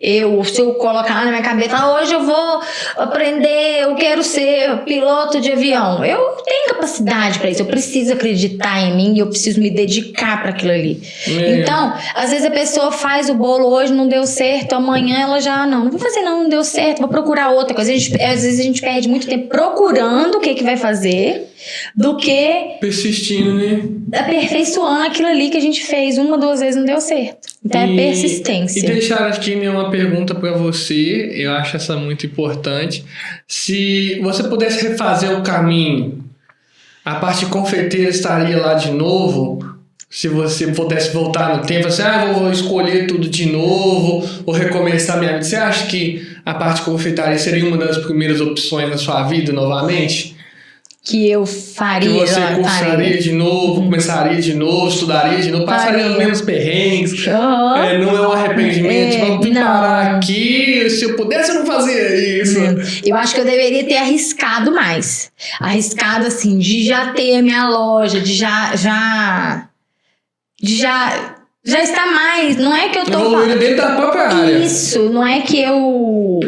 Se eu colocar na minha cabeça, hoje eu vou aprender, eu quero ser piloto de avião. Eu tenho capacidade para isso, eu preciso acreditar em mim e eu preciso me dedicar para aquilo ali. Então, às vezes a pessoa faz o bolo hoje, não deu certo, amanhã ela já, não vou fazer não deu certo, vou procurar outra coisa. Às vezes a gente perde muito tempo procurando o que vai fazer, do que persistindo, né? Aperfeiçoando aquilo ali que a gente fez 1 ou 2 vezes não deu certo. Então é persistência. E deixar aqui uma pergunta para você, eu acho essa muito importante. Se você pudesse refazer o caminho, a parte confeiteira estaria lá de novo? Se você pudesse voltar no tempo, assim, vou escolher tudo de novo, vou recomeçar minha vida. Você acha que a parte confeitaria seria uma das primeiras opções na sua vida novamente? Que eu faria. Que você cursaria de novo, começaria de novo, estudaria de novo, passaria os mesmos perrengues. Não é um arrependimento, vamos parar aqui. Se eu pudesse, eu não fazia isso. Eu acho que eu deveria ter arriscado mais. Arriscado, assim, de já ter a minha loja, de já estar mais. Não é que eu tô evoluindo dentro da própria área. Isso, não é que eu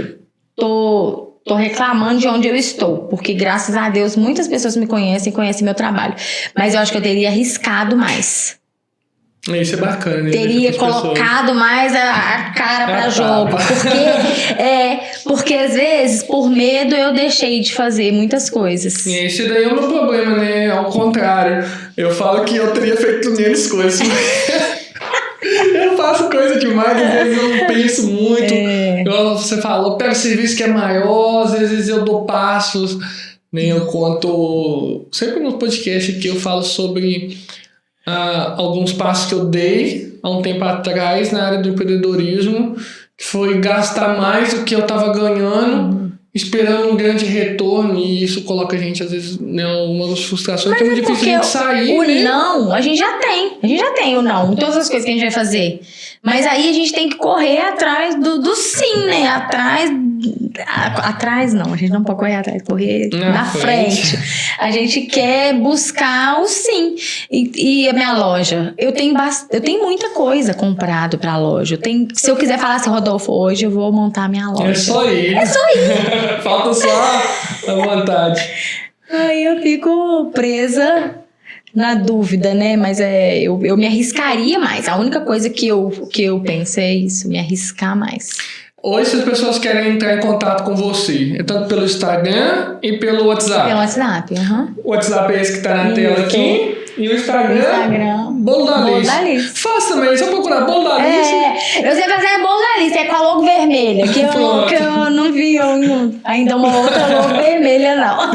tô reclamando de onde eu estou, porque graças a Deus muitas pessoas me conhecem meu trabalho, mas eu acho que eu teria arriscado mais. Isso é bacana, né? Teria colocado mais a cara para jogo, porque às vezes por medo eu deixei de fazer muitas coisas. E esse daí é o meu problema, né? Ao contrário, eu falo que eu teria feito menos coisas. Eu faço coisa demais, às vezes eu não penso muito. Você falou, eu pego serviço que é maior, às vezes eu dou passos. Nem eu conto. Sempre no podcast aqui eu falo sobre alguns passos que eu dei há um tempo atrás na área do empreendedorismo, que foi gastar mais do que eu estava ganhando, esperando um grande retorno, e isso coloca a gente, às vezes, em algumas frustrações. É muito difícil a gente sair. O não, a gente já tem o não, em todas as coisas que a gente vai fazer. Mas aí a gente tem que correr atrás do sim, né? Atrás não, a gente não pode correr atrás, correr na frente. A gente quer buscar o sim. E a minha loja, eu tenho muita coisa comprado pra loja. Se eu quiser falar assim, Rodolfo, hoje eu vou montar a minha loja. É só ir. Falta só a vontade. Aí eu fico presa na dúvida, né? Mas eu me arriscaria mais. A única coisa que eu penso é isso, me arriscar mais. Hoje, se as pessoas querem entrar em contato com você, é tanto pelo Instagram e pelo WhatsApp? Pelo WhatsApp, O WhatsApp é esse que tá na tela aqui. E o Instagram, Bolo da Alice. Faça também, só procurar Bolo da Alice. Eu sei fazer Bolo da Alice, é com a logo vermelha, que eu não vi ainda uma outra logo vermelha, não.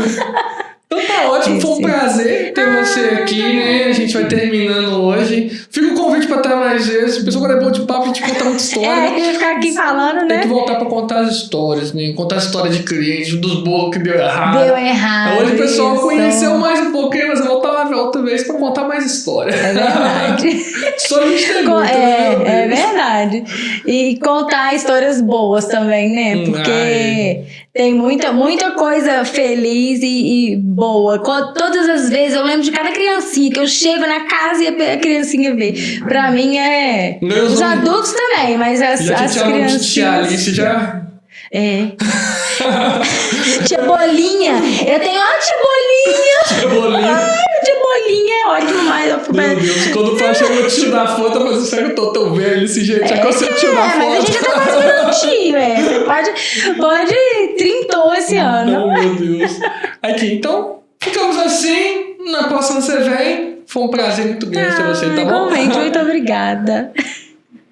Então tá ótimo, foi um prazer ter você aqui, né? A gente vai terminando hoje. Fica o convite pra estar mais vezes. A pessoa, quando é bom de papo, a gente conta muita história. Tem que ficar aqui falando, né? Tem que voltar pra contar as histórias, né? Contar a história de cliente, dos bolos que deu errado. Hoje o pessoal conheceu mais um pouquinho, mas eu vou voltar outra vez pra contar mais história. É verdade. História a gente tem muito, é verdade. E contar histórias boas também, né? Porque tem muita coisa feliz e boa. Todas as vezes eu lembro de cada criancinha que eu chego na casa e a criancinha vê. Pra mim os adultos também, mas as crianças. Tia Alice já. Tia Bolinha. Eu tenho tia Bolinha. Tia Bolinha. Tia Bolinha é ótimo, mas meu Deus, quando fala chega o tio da foto, eu falo assim, será que eu tô tão velho desse jeito? Já que eu sei o tio da foto. Mas a gente já tá quase virando tio, pode 30 esse ano. Oh, meu Deus. Aqui, então, ficamos assim. Na próxima você vem. Foi um prazer muito grande ter você, tá bom? Igualmente, muito obrigada.